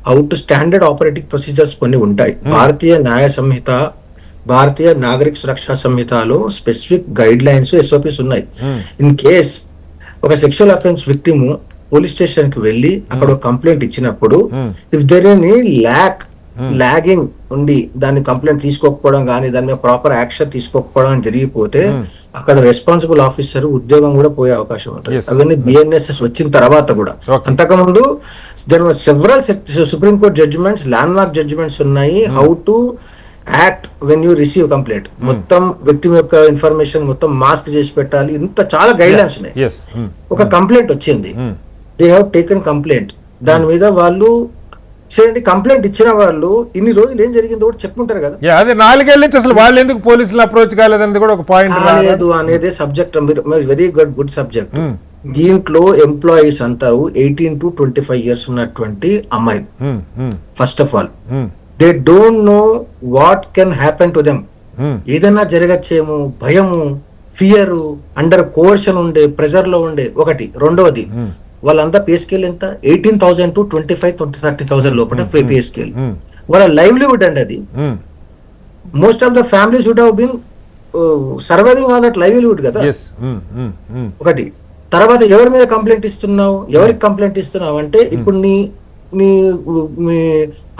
how to standard operating procedures కొన్ని ఉంటాయి. భారతీయ న్యాయ సంహిత, భారతీయ నాగరిక సురక్షా సంహితలో స్పెసిఫిక్ గైడ్ లైన్స్, ఎస్ఓపిస్ ఉన్నాయి. ఇన్ కేస్ ఒక sexual offence victim police station కి వెళ్ళి అక్కడ ఒక కంప్లైంట్ ఇచ్చినప్పుడు, ఇఫ్ దేర్ ఎనీ లాగింగ్ ఉండి దాన్ని కంప్లైంట్ తీసుకోకపోవడం కానీ, దాని మీద ప్రాపర్ యాక్షన్ తీసుకోకపోవడం జరిగిపోతే అక్కడ రెస్పాన్సిబుల్ ఆఫీసర్ ఉద్యోగం కూడా పోయే అవకాశం ఉంటుంది. అవన్నీ బిఎన్ఎస్ఎస్ వచ్చిన తర్వాత కూడా. అంతకుముందు there were several supreme court judgements, landmark judgements ఉన్నాయి how to act when you receive complaint. మొత్తం విక్టిమ్ యొక్క ఇన్ఫర్మేషన్ మొత్తం మాస్క్ చేసి పెట్టాలి, ఇంత చాలా గైడ్ లైన్స్ ఉన్నాయి. ఒక కంప్లైంట్ వచ్చింది, దే హావ్ టేకెన్ కంప్లైంట్, దాని మీద వాళ్ళు చూడండి, కంప్లైంట్ ఇచ్చిన వాళ్ళు ఇన్ని రోజులు ఏం జరిగిందో కూడా చెప్పుకుంటారు కదా. అదే 4 ఏళ్ల నుంచి అసలు వాళ్ళు ఎందుకు పోలీసులు అప్రోచ్ కాలేదనేది కూడా ఒక పాయింట్ కాలేదు అనేది సబ్జెక్ట్, వెరీ గుడ్ సబ్జెక్ట్. దీంట్లో ఎంప్లాయీస్ అంటారు 18 to 25 years ఉన్నటువంటి అమ్మాయిలు. First of all they don't know what can happen to them. ఏదైనా జరగచ్చేమో భయము, ఫియర్, అండర్ కోర్షన్ ఉండే, ప్రెజర్ లో ఉండే ఒకటి. రెండవది వాళ్ళంతా పే స్కేల్ ఎంత, 18,000 to 25,000-30,000 లోపల పే స్కేల్. వాళ్ళ లైవ్లీవుడ్ అండి అది. Most of the families would have been surviving on that livelihood కదా. ఒకటి. తర్వాత ఎవరి మీద కంప్లైంట్ ఇస్తున్నావు, ఎవరికి కంప్లైంట్ ఇస్తున్నావు అంటే ఇప్పుడు నీ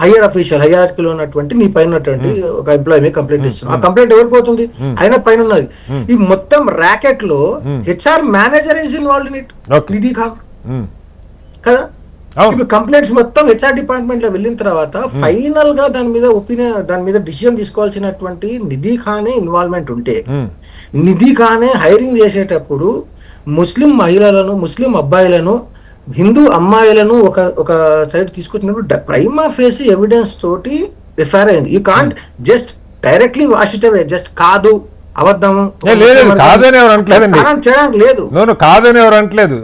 హయ్యర్ అఫీషియల్ హైరార్కీలో ఉన్నటువంటి నీ పైన ఉన్నటువంటి ఒక ఎంప్లాయీ మీద కంప్లైంట్ ఇస్తున్నావు. ఆ కంప్లైంట్ ఎవరికి పోతుంది, ఆయన పైన ఉన్నది. ఈ మొత్తం ర్యాకెట్ లో HR manager is involved in it, Nidhi Khan కదా. ఇప్పుడు కంప్లైంట్స్ మొత్తం హెచ్ఆర్ డిపార్ట్మెంట్ లో వెళ్ళిన తర్వాత ఫైనల్ గా దాని మీద డిసిజన్ తీసుకోవాల్సినటువంటి నిధి ఖానే ఇన్వాల్వ్మెంట్ ఉంటే, నిధి ఖానే హైరింగ్ చేసేటప్పుడు ముస్లిం మహిళలను, ముస్లిం అబ్బాయిలను, హిందూ అమ్మాయిలను ఒక సైడ్ తీసుకొచ్చినప్పుడు ప్రైమా ఫేసి ఎవిడెన్స్ తోటి ఎఫ్ఐఆర్ అయింది. You can't just directly wash it away, just కాదు అబద్ధము కాదని ఎవరు అంటలేదండి, చేయడానికి లేదు, కాదని ఎవరు అంటలేదు,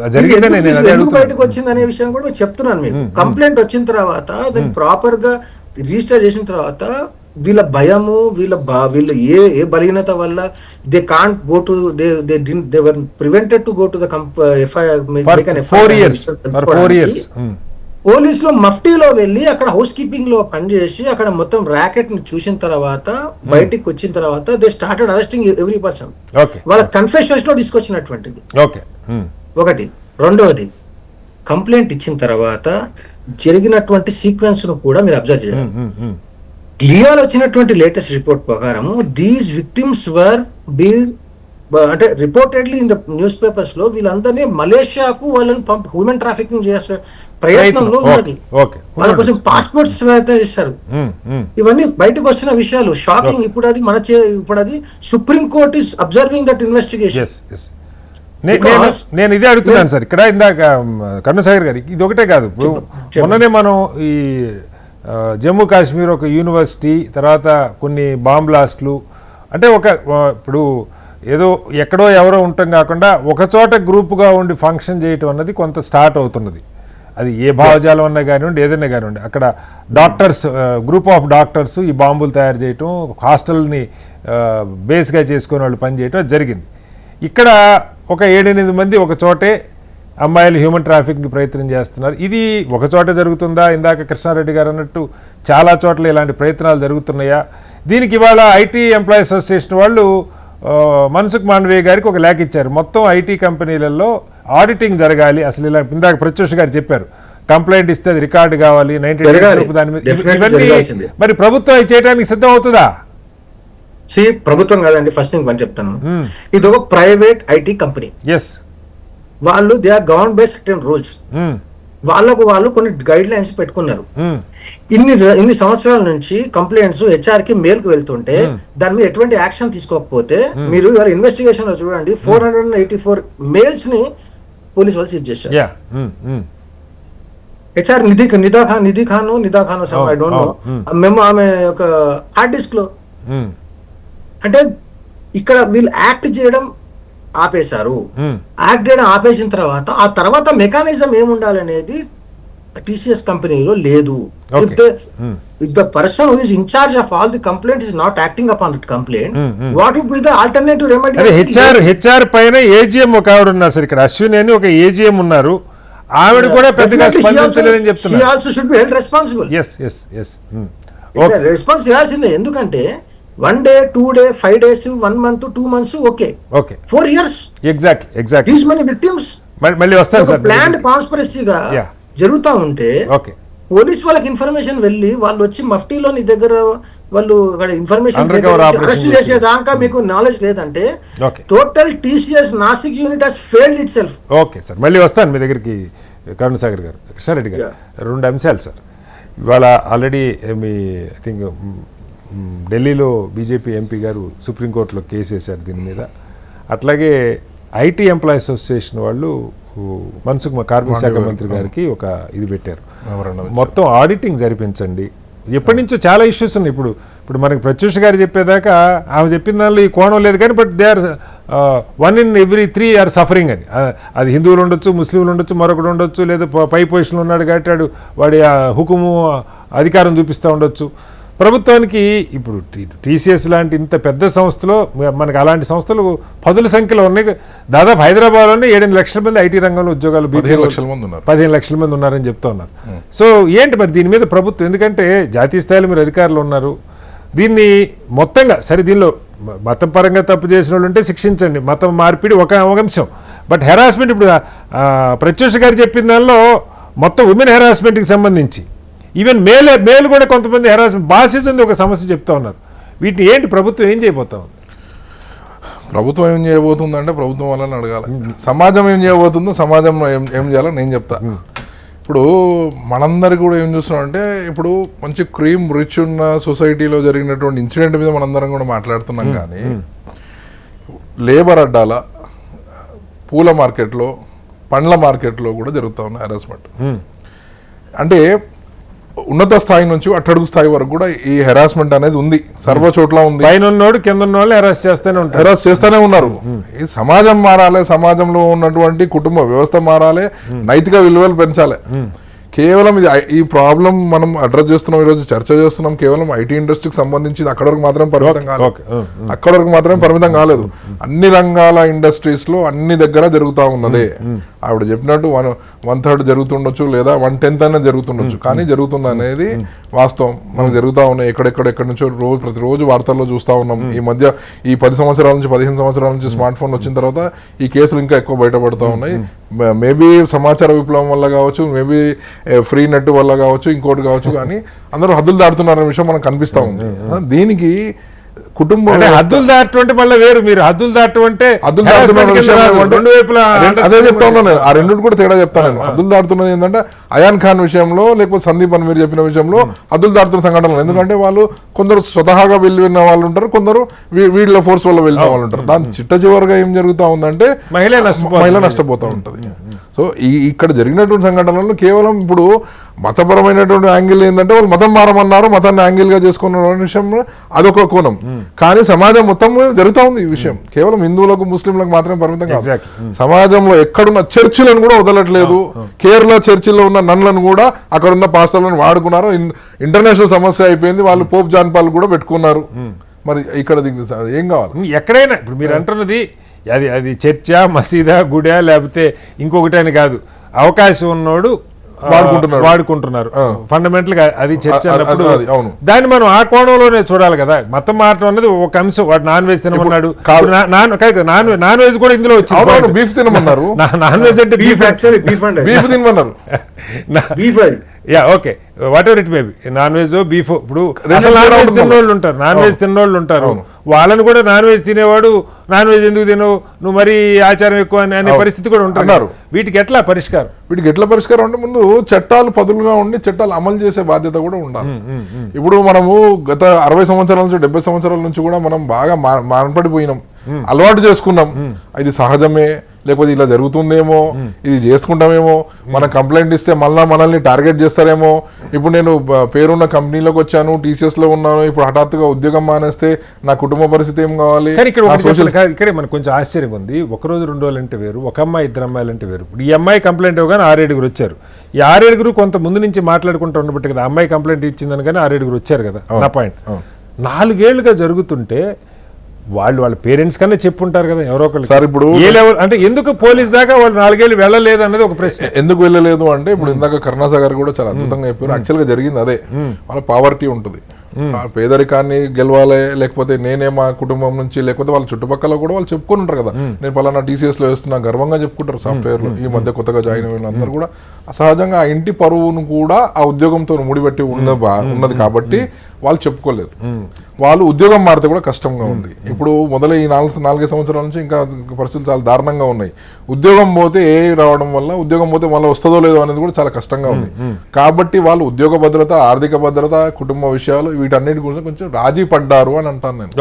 ఎందుకు బయటకు వచ్చింది అనే విషయం కూడా చెప్తున్నాను మీకు. కంప్లైంట్ వచ్చిన తర్వాత దాన్ని ప్రాపర్ గా రిజిస్టర్ చేసిన తర్వాత వీళ్ళ భయము, వీళ్ళు ఏ బలహీనత వల్ల they can't go to they were prevented to go to the FIR. పోలీసులు మఫ్టీలో వెళ్ళి అక్కడ హౌస్ కీపింగ్ లో పనిచేసి అక్కడ మొత్తం ర్యాకెట్ ని చూసిన తర్వాత బయటికి వచ్చిన తర్వాత they started arresting every person. వాళ్ళ కన్ఫెషన్స్ లో తీసుకొచ్చినటువంటిది ఒకటి. రెండవది, కంప్లైంట్ ఇచ్చిన తర్వాత జరిగినటువంటి సీక్వెన్స్ ను కూడా మీరు అబ్జర్వ్ చేయాలి. లియాలో వచ్చినటువంటి లేటెస్ట్ రిపోర్ట్ ప్రకారం దీస్ విక్టిమ్స్ వర్ అంటే reportedly in the news papers లో వీళ్ళందరినీ మలేషియాకు వాళ్ళని హ్యూమన్ ట్రాఫికింగ్ చేసే ప్రయత్నంలో ఉన్నది. వాళ్ళ కోసం పాస్పోర్ట్స్ చేస్తారు. ఇవన్నీ బయటకు వస్తున్న విషయాలు షాకింగ్. ఇప్పుడు అది supreme court is observing that investigation. నేను ఇదే అడుగుతున్నాను సార్. ఇక్కడ ఇందాక కరుణసాగర్ గారి ఇది ఒకటే కాదు, మొన్ననే మనం ఈ జమ్మూ కాశ్మీర్ ఒక యూనివర్సిటీ, తర్వాత కొన్ని బాంబ్ బ్లాస్ట్లు, అంటే ఇప్పుడు ఏదో ఎక్కడో ఎవరో ఉండటం కాకుండా ఒక చోట గ్రూప్గా ఉండి ఫంక్షన్ చేయటం అన్నది కొంత స్టార్ట్ అవుతున్నది. అది ఏ భావజాలం అన్నా కానివ్వండి, ఏదైనా కానివ్వండి. అక్కడ డాక్టర్స్, గ్రూప్ ఆఫ్ డాక్టర్స్ ఈ బాంబులు తయారు చేయటం, హాస్టల్ని బేస్గా చేసుకుని వాళ్ళు పనిచేయటం జరిగింది. ఇక్కడ ఒక 7-8 మంది ఒక చోటే అమ్మాయిలు హ్యూమన్ ట్రాఫిక్కి ప్రయత్నం చేస్తున్నారు. ఇది ఒక చోట జరుగుతుందా? ఇందాక కృష్ణారెడ్డి గారు అన్నట్టు చాలా చోట్ల ఇలాంటి ప్రయత్నాలు జరుగుతున్నాయా? దీనికి ఇవాళ ఐటీ ఎంప్లాయీస్ అసోసియేషన్ వాళ్ళు మన్సుఖ్ మాండవీయ గారికి ఒక లేఖ ఇచ్చారు. మొత్తం ఐటీ కంపెనీలలో ఆడిటింగ్ జరగాలి. అసలు ఇలా ఇందాక ప్రత్యూష్ గారు చెప్పారు, కంప్లైంట్ ఇస్తే అది రికార్డు కావాలి 90 days దాని మీద. ఇవన్నీ మరి ప్రభుత్వం అవి చేయడానికి సిద్ధం అవుతుందా? ప్రభుత్వం కాదండి, ఫస్ట్ థింగ్ పని చెప్తాను. ఇది ఒక ప్రైవేట్ ఐటీ కంపెనీ. వాళ్ళు they are govern by certain rules. వాళ్ళు కొన్ని గైడ్ లైన్స్ పెట్టుకున్నారు. ఇన్ని సంవత్సరాల నుంచి కంప్లైంట్స్ హెచ్ఆర్ కి మెయిల్ కు వెళ్తుంటే దాని మీద ఎటువంటి యాక్షన్ తీసుకోకపోతే మీరు ఇవాళ ఇన్వెస్టిగేషన్ లో చూడండి 484 మెయిల్స్ ని పోలీసు వాళ్ళు సీజ్ చేశారు. HR Nidhi Khan I don't know, మేము ఆమె ఒక హార్డ్ డిస్క్ లో, అంటే ఇక్కడ వీళ్ళు యాక్ట్ చేయడం ఆపేశారు. యాక్ట్ చేయడం ఆపేసిన తర్వాత మెకానిజం ఏముండాలనేది టీసీఎస్ కంపెనీలో లేదు. If the person who is in charge of all the complaint is not acting upon that complaint, what would be the alternative remedy? HR పైన ఏజీఎం ఒక ఆవిడ ఉన్నారు సార్, ఇక్కడ అశ్విని అని ఒక ఏజీఎం ఉన్నారు. ఆవిడ కూడా పెద్దగా స్పందించలేదని చెప్తున్నారు. He also should be held responsible. Yes. Response చేయాల్సిందే. ఎందుకంటే 1 day, 2 days, 5 days, 1 month, 2 months, okay. 4 years. Exactly. These many victims. మళ్ళీ వస్తాను సార్. ప్లాన్డ్ కాన్స్పిరసీగా జరుగుతూ ఉంటే పోలీస్ వాళ్ళకి ఇన్ఫర్మేషన్ వెళ్ళి వాళ్ళు వచ్చి మఫ్టీలో నీ దగ్గర వాళ్ళు ఇన్ఫర్మేషన్ అరెస్ట్ చేసేదాకా మీకు నాలెడ్జ్ లేదంటే total TCS Nasik unit has failed it self. Okay sir, మళ్ళీ వస్తాను మీ దగ్గరికి. కరుణసాగర్ గారు, కృష్ణారెడ్డి గారు, 2 అంశాలు సార్. ఇవాళ ఆల్రెడీ మీ ఐ థింక్ ఢిల్లీలో బీజేపీ ఎంపీ గారు సుప్రీంకోర్టులో కేసు వేశారు దీని మీద. అట్లాగే ఐటీ ఎంప్లాయీస్ అసోసియేషన్ వాళ్ళు కార్మిక శాఖ మంత్రి గారికి ఒక ఇది పెట్టారు, మొత్తం ఆడిటింగ్ జరిపించండి. ఎప్పటి నుంచో చాలా ఇష్యూస్ ఉన్నాయి. ఇప్పుడు మనకి ప్రత్యూష్ గారు చెప్పేదాకా ఆమె చెప్పిన దానిలో ఈ కోణం లేదు కానీ, but they are 1 in every 3 are suffering అని. అది హిందువులు ఉండొచ్చు, ముస్లింలు ఉండొచ్చు, మరొకడు ఉండొచ్చు, లేదా పై పొజిషన్లో ఉన్నాడు కాబట్టి వాడి హుకుము అధికారం చూపిస్తూ ఉండొచ్చు. ప్రభుత్వానికి ఇప్పుడు టీసీఎస్ లాంటి ఇంత పెద్ద సంస్థలో మనకి అలాంటి సంస్థలు పదుల సంఖ్యలో ఉన్నాయి. దాదాపు హైదరాబాద్లోనే 7 లక్షల మంది ఐటీ రంగంలో ఉద్యోగాలు 15 లక్షల మంది ఉన్నారు. 15 లక్షల మంది ఉన్నారని చెప్తా ఉన్నారు. సో ఏంటి మరి దీని మీద ప్రభుత్వం, ఎందుకంటే జాతీయ స్థాయిలో మీరు అధికారులు ఉన్నారు, దీన్ని మొత్తంగా సరే దీనిలో మతపరంగా తప్పు చేసిన వాళ్ళు ఉంటే శిక్షించండి, మతం మార్పిడి ఒక అంశం. బట్ హెరాస్మెంట్ ఇప్పుడు ప్రత్యూష గారు చెప్పిన దానిలో మొత్తం ఉమెన్ హెరాస్మెంట్కి సంబంధించి ఈవెన్ మేలు కూడా కొంతమంది హెరాస్మెంట్ బాసిజం ఒక సమస్య చెప్తా ఉన్నారు. వీటిని ఏంటి ప్రభుత్వం ఏం చేయబోతా ఉంది? ప్రభుత్వం ఏం చేయబోతుందంటే ప్రభుత్వం వాళ్ళని అడగాలి. సమాజం ఏం చేయబోతుందో సమాజంలో ఏం చేయాలో నేను చెప్తా. ఇప్పుడు మనందరికి కూడా ఏం చూస్తున్నాం అంటే ఇప్పుడు మంచి క్రీమ్ రిచ్ ఉన్న సొసైటీలో జరిగినటువంటి ఇన్సిడెంట్ మీద మనందరం కూడా మాట్లాడుతున్నాం. కానీ లేబర్ అడ్డాల, పూల మార్కెట్లో, పండ్ల మార్కెట్లో కూడా జరుగుతూ ఉన్న హెరాస్మెంట్. అంటే ఉన్నత స్థాయి నుంచి అట్టడుగు స్థాయి వరకు కూడా ఈ హెరాస్మెంట్ అనేది ఉంది, సర్వ చోట్ల ఉంది. పైన కింద హెరాస్ చేస్తూనే ఉన్నారు. ఈ సమాజం మారాలి, సమాజంలో ఉన్నటువంటి కుటుంబ వ్యవస్థ మారాలి, నైతిక విలువలు పెంచాలి. కేవలం ఇది ఈ ప్రాబ్లం మనం అడ్రస్ చేస్తున్నాం, ఈరోజు చర్చ చేస్తున్నాం కేవలం ఐటీ ఇండస్ట్రీకి సంబంధించి అక్కడ వరకు మాత్రమే పరిమితం కాలేదు. అక్కడ వరకు మాత్రమే పరిమితం కాలేదు, అన్ని రంగాల ఇండస్ట్రీస్ లో అన్ని దగ్గర జరుగుతూ ఉన్నదే. ఆవిడ చెప్పినట్టు 1/3 జరుగుతుండొచ్చు, లేదా 1/10 అయినా జరుగుతుండొచ్చు, కానీ జరుగుతుంది అనేది వాస్తవం. మనకు జరుగుతూ ఉన్నాయి. ఎక్కడి నుంచో ప్రతిరోజు వార్తల్లో చూస్తూ ఉన్నాం. ఈ మధ్య ఈ 10 సంవత్సరాల నుంచి 15 సంవత్సరాల నుంచి స్మార్ట్ ఫోన్ వచ్చిన తర్వాత ఈ కేసులు ఇంకా ఎక్కువ బయటపడుతూ ఉన్నాయి. మేబీ సమాచార విప్లవం వల్ల కావచ్చు, మేబీ ఫ్రీ నెట్ వల్ల కావచ్చు, ఇంకోటి కావచ్చు, కానీ అందరూ హద్దులు దాటుతున్నారనే విషయం మనకు కనిపిస్తూ ఉంది. దీనికి కుటుంబం హద్దులు దాటం అంటే మళ్ళీ వేరు. మీరు హద్దులు దాటం అంటే రెండు వైపులా అదే చెప్తా ఉన్నాను. ఆ రెండు కూడా తేడా చెప్తాను నేను. హద్దులు దాటుతున్నది ఏంటంటే అయాన్ ఖాన్ విషయంలో, లేకపోతే సందీప్ అని మీరు చెప్పిన విషయంలో హద్దులు దాటుతున్న సంఘటనలు. ఎందుకంటే వాళ్ళు కొందరు స్వతహాగా వెళ్ళిన వాళ్ళు ఉంటారు, కొందరు వీళ్ళ ఫోర్స్ వల్ల వెళ్ళిన వాళ్ళు ఉంటారు. దాని చిట్ట చివరిగా ఏం జరుగుతూ ఉందంటే మహిళ నష్టపోతూ ఉంటుంది. సో ఇక్కడ జరిగినటువంటి సంఘటనలను కేవలం ఇప్పుడు మతపరమైనటువంటి యాంగిల్ ఏంటంటే వాళ్ళు మతం మారమన్నారు, మతాన్ని యాంగిల్ గా చేసుకున్న విషయం అదొక కోణం. కానీ సమాజం మొత్తం జరుగుతూ ఉంది ఈ విషయం. కేవలం హిందువులకు ముస్లింలకు మాత్రమే పరిమితం కాదు, సమాజంలో ఎక్కడున్న చర్చిలను కూడా వదలట్లేదు. కేరళ చర్చిలో ఉన్న నన్లను కూడా అక్కడ ఉన్న పాస్టర్లను వాడుకున్నారు. ఇంటర్నేషనల్ సమస్య అయిపోయింది. వాళ్ళు పోప్ జాన్ పాల్ కూడా పెట్టుకున్నారు. మరి ఇక్కడ ఏం కావాలి? ఎక్కడైనా ఇప్పుడు మీరు అంటున్నది అది చర్చా, మసీదా, గుడా, లేకపోతే ఇంకొకటి అని కాదు. అవకాశం ఉన్నోడు వాడుకుంటున్నారు. ఫండమెంటల్ గా అది చర్చ అన్నప్పుడు దాన్ని మనం ఆ కోణంలోనే చూడాలి కదా. మతం మారటం అనేది ఒక అంశం. వాడు నాన్ వెజ్ తినమన్నాడు, నాన్ వెజ్ కూడా ఇందులో వచ్చింది. బీఫ్ తినమన్నారు, నాన్ వెజ్ అంటే బీఫ్ తినమన్నారు. Okay, whatever it maybe, non veg beef. ఇప్పుడు అసలు నాన్ వెజ్ తిన్నోళ్ళు ఉంటారు, వాళ్ళని కూడా నాన్ వెజ్ తినేవాడు నాన్ వెజ్ ఎందుకు తినవు, నువ్వు మరీ ఆచారం ఎక్కువ అనే పరిస్థితి కూడా ఉంటున్నారు. వీటికి ఎట్లా పరిష్కారం అంటే ముందు చట్టాలు పదులుగా ఉండి చట్టాలు అమలు చేసే బాధ్యత కూడా ఉండాలి. ఇప్పుడు మనము గత 60 సంవత్సరాల నుంచి 70 సంవత్సరాల నుంచి కూడా మనం బాగా మానపడిపోయినాం, అలవాటు చేసుకున్నాం. ఇది సహజమే, లేకపోతే ఇలా జరుగుతుందేమో, ఇది చేసుకుంటామేమో, మనం కంప్లైంట్ ఇస్తే మళ్ళా మనల్ని టార్గెట్ చేస్తారేమో. ఇప్పుడు నేను పేరున్న కంపెనీలోకి వచ్చాను, టీసీఎస్ లో ఉన్నాను, ఇప్పుడు హఠాత్తుగా ఉద్యోగం మానేస్తే నా కుటుంబ పరిస్థితి ఏం కావాలి? ఇక్కడే మనకు కొంచెం ఆశ్చర్యం ఉంది. ఒక రోజు 2 రోజులు అంటే వేరు, ఒక అమ్మాయి 2 అమ్మాయిలు అంటే వేరు. ఇప్పుడు ఈ అమ్మాయి కంప్లైంట్ ఇవ్వగానే 6-7 వచ్చారు. ఈ 6-7 కొంత ముందు నుంచి మాట్లాడుకుంటూ ఉండబట్టి కదా అమ్మాయి కంప్లైంట్ ఇచ్చిందని కానీ 6-7 వచ్చారు కదా. నా పాయింట్, 4 ఏళ్లుగా జరుగుతుంటే వాళ్ళ పేరెంట్స్ కన్నా చెప్పుంటారు కదా ఎవరో ఒకరు. సార్ ఇప్పుడు ఏ లెవెల్ అంటే ఎందుకు పోలీస్ దాకా వాళ్ళు 4 ఏళ్ళు వెళ్ళలేదు అనేది ఒక ప్రశ్న. ఎందుకు వెళ్ళలేదు అంటే ఇప్పుడు ఇందాక కరుణాసా గారు కూడా చాలా అద్భుతంగా చెప్పారు. యాక్చువల్ గా జరిగింది అదే, వాళ్ళ పావర్టీ ఉంటుంది, పేదరికాన్ని గెలవాలి, లేకపోతే నేనే మా కుటుంబం నుంచి, లేకపోతే వాళ్ళ చుట్టుపక్కల కూడా వాళ్ళు చెప్పుకొని ఉంటారు కదా, నేను పలానా టీసీఎస్ లో వేస్తున్నా గర్వంగా చెప్పుకుంటారు. సాఫ్ట్వేర్ లో ఈ మధ్య కొత్తగా జాయిన్ అయిన అందరూ కూడా సహజంగా ఆ ఇంటి పరువును కూడా ఆ ఉద్యోగంతో ముడిపెట్టి ఉన్నది కాబట్టి వాళ్ళు చెప్పుకోలేదు. వాళ్ళు ఉద్యోగం మారితే కూడా కష్టంగా ఉంది. ఇప్పుడు మొదలు ఈ 4 సంవత్సరాల నుంచి ఇంకా పరిస్థితులు చాలా దారుణంగా ఉన్నాయి. ఉద్యోగం పోతే రావడం వల్ల ఉద్యోగం పోతే మళ్ళీ వస్తుందో లేదో అనేది కూడా చాలా కష్టంగా ఉంది. కాబట్టి వాళ్ళు ఉద్యోగ భద్రత, ఆర్థిక భద్రత, కుటుంబ విషయాలు వీటన్నిటి గురించి కొంచెం రాజీ పడ్డారు అని అంటాను నేను.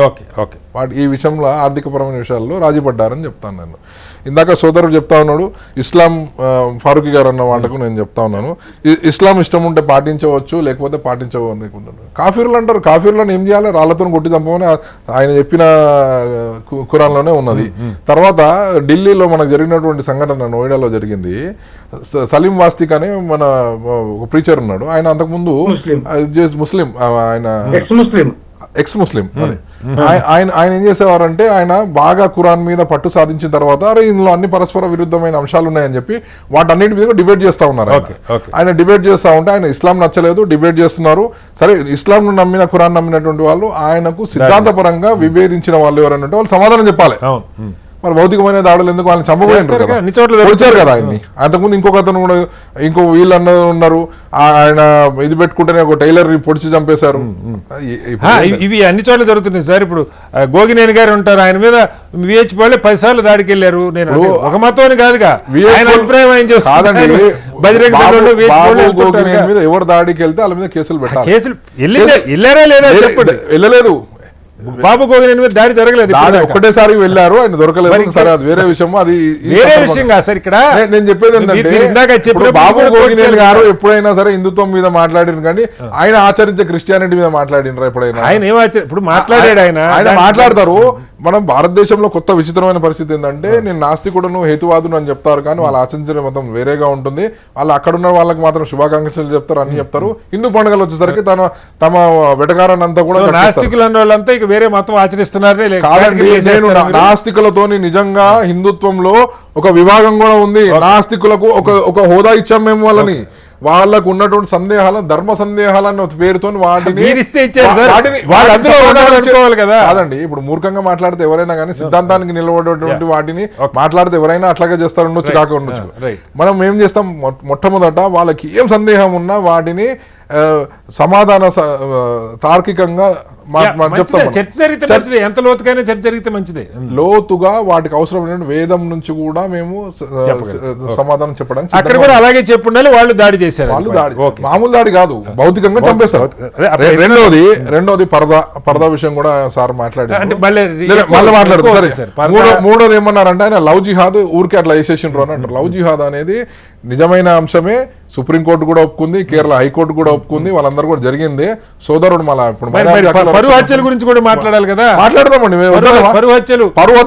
వాటి ఈ విషయంలో ఆర్థికపరమైన విషయాల్లో రాజీ పడ్డారని చెప్తాను నేను. ఇందాక సోదరుడు చెప్తా ఉన్నాడు, ఇస్లాం ఫారూఖీ గారు అన్న మాటకు నేను చెప్తా ఉన్నాను, ఇస్లాం ఇష్టం ఉంటే పాటించవచ్చు, లేకపోతే పాటించవు అనుకుంటున్నాను. కాఫీర్లు అంటారు, కాఫీర్లను ఏం చేయాలి? రాళ్లతో కొట్టి చంపమని ఆయన చెప్పిన ఖురాన్లోనే ఉన్నది. తర్వాత ఢిల్లీలో మనకు జరిగినటువంటి సంఘటన నోయిడాలో జరిగింది. సలీం వాస్తిక్ అని మన ఒక ప్రీచర్ ఉన్నాడు, ఆయన అంతకుముందు ముస్లిం, ఆయన ఎక్స్ ముస్లిం. ఆయన ఏం చేసేవారంటే ఆయన బాగా ఖురాన్ మీద పట్టు సాధించిన తర్వాత అరే ఇందులో అన్ని పరస్పర విరుద్ధమైన అంశాలు ఉన్నాయని చెప్పి వాటన్నిటి మీద డిబేట్ చేస్తా ఉన్నారు. ఆయన డిబేట్ చేస్తా ఉంటే ఆయన ఇస్లాం నచ్చలేదు, డిబేట్ చేస్తున్నారు. సరే ఇస్లాం నమ్మిన ఖురాన్ నమ్మినటువంటి వాళ్ళు ఆయనకు సిద్ధాంతపరంగా విభేదించిన వాళ్ళు ఎవరన్నట్టు వాళ్ళు సమాధానం చెప్పాలి. మరి భౌతికమైన దాడులు ఎందుకు వాళ్ళని చంపబోయారు కదా ఆయన్ని. అంతకుముందు ఇంకొక అతను కూడా ఇంకో వీళ్ళు ఉన్నారు, ఆయన ఇది పెట్టుకుంటేనే ఒక టైలర్ పొడిచి చంపేశారు. ఇవి అన్ని చోట్ల జరుగుతున్నాయి సార్. ఇప్పుడు గోగినేని గారు ఉంటారు, ఆయన మీద విహెచ్ వాళ్ళే 10 సార్లు దాడికి వెళ్ళారు. నేను ఒక మతం కాదుగా, ఆయన అభిప్రాయం ఆయన కాదండి. మీద ఎవరు దాడికి వెళ్తే వాళ్ళ మీద కేసులు పెట్టాలి. కేసులు వెళ్ళారా లేదా చెప్పండి. వెళ్ళలేదు, బాబు గోగినేని మీద దాడి జరగలేదు, ఒకటేసారి వెళ్ళారు, ఆయన దొరకలేదు. సరే అది వేరే విషయం, అది వేరే విషయం కాదు సార్. ఇక్కడ నేను చెప్పేది ఏంటంటే బాబు గోగినేని గారు ఎప్పుడైనా సరే హిందుత్వం మీద మాట్లాడిన కానీ ఆయన ఆచరించే క్రిస్టియానిటీ మీద మాట్లాడినరా ఎప్పుడైనా? ఆయన ఇప్పుడు మాట్లాడాడు, ఆయన మాట్లాడతారు. మనం భారతదేశంలో కొత్త విచిత్రమైన పరిస్థితి ఏంటంటే నేను నాస్తికుడును హేతువాదును అని చెప్తారు, కానీ వాళ్ళు ఆచరించిన మతం వేరేగా ఉంటుంది. వాళ్ళు అక్కడున్న వాళ్ళకి మాత్రం శుభాకాంక్షలు చెప్తారు, అన్ని చెప్తారు. హిందూ పండుగలు వచ్చేసరికి తమ వెటకారాన్ని అంతా కూడా నాస్తికులు అన్న వాళ్ళంతా ఇక వేరే మతం ఆచరిస్తున్నారే. నాస్తికులతోని నిజంగా హిందుత్వంలో ఒక విభాగం కూడా ఉంది. నాస్తికులకు ఒక హోదా ఇచ్చాం మేము వాళ్ళని. వాళ్ళకు ఉన్నటువంటి సందేహాలను ధర్మ సందేహాలన్న పేరుతో వాటిని కాదండి. ఇప్పుడు మూర్ఖంగా మాట్లాడితే ఎవరైనా కానీ సిద్ధాంతానికి నిలబడేటువంటి వాటిని మాట్లాడితే ఎవరైనా అట్లాగే చేస్తారు, ఉండొచ్చు కాక ఉండొచ్చు. మనం ఏం చేస్తాం, మొట్టమొదట వాళ్ళకి ఏం సందేహం ఉన్నా వాటిని సమాధాన తార్కికంగా చర్చ జరిగితే మంచిది, ఎంత లోతుకైనా చర్చ జరిగితే మంచిదే. లోతుగా వాటికి అవసరమైన వేదం నుంచి కూడా మేము సమాధానం చెప్పడానికి అక్కడ కూడా అలాగే చెప్పుండాలి. వాళ్ళు దాడి చేశారు, వాళ్ళు దాడి మామూలు దాడి కాదు, భౌతికంగా చంపేస్తారు. రెండోది పరదా విషయం కూడా సార్ మాట్లాడారు, మళ్ళీ మాట్లాడుతారు. మూడోది ఏమన్నారంటే ఆయన లవ్ జిహాద్ ఊరికే అట్లా వేసేసిండ్రు అని అంటారు. లవ్ జిహాద్ అనేది నిజమైన అంశమే, సుప్రీంకోర్టు కూడా ఒప్పుకుంది, కేరళ హైకోర్టు కూడా ఒప్పుకుంది, వాళ్ళందరూ కూడా జరిగింది. సోదరుడు మళ్ళీ ఇప్పుడు పరువు హత్యల గురించి కూడా మాట్లాడాలి కదా, మాట్లాడదామండి. పరువు హత్యలు పరువు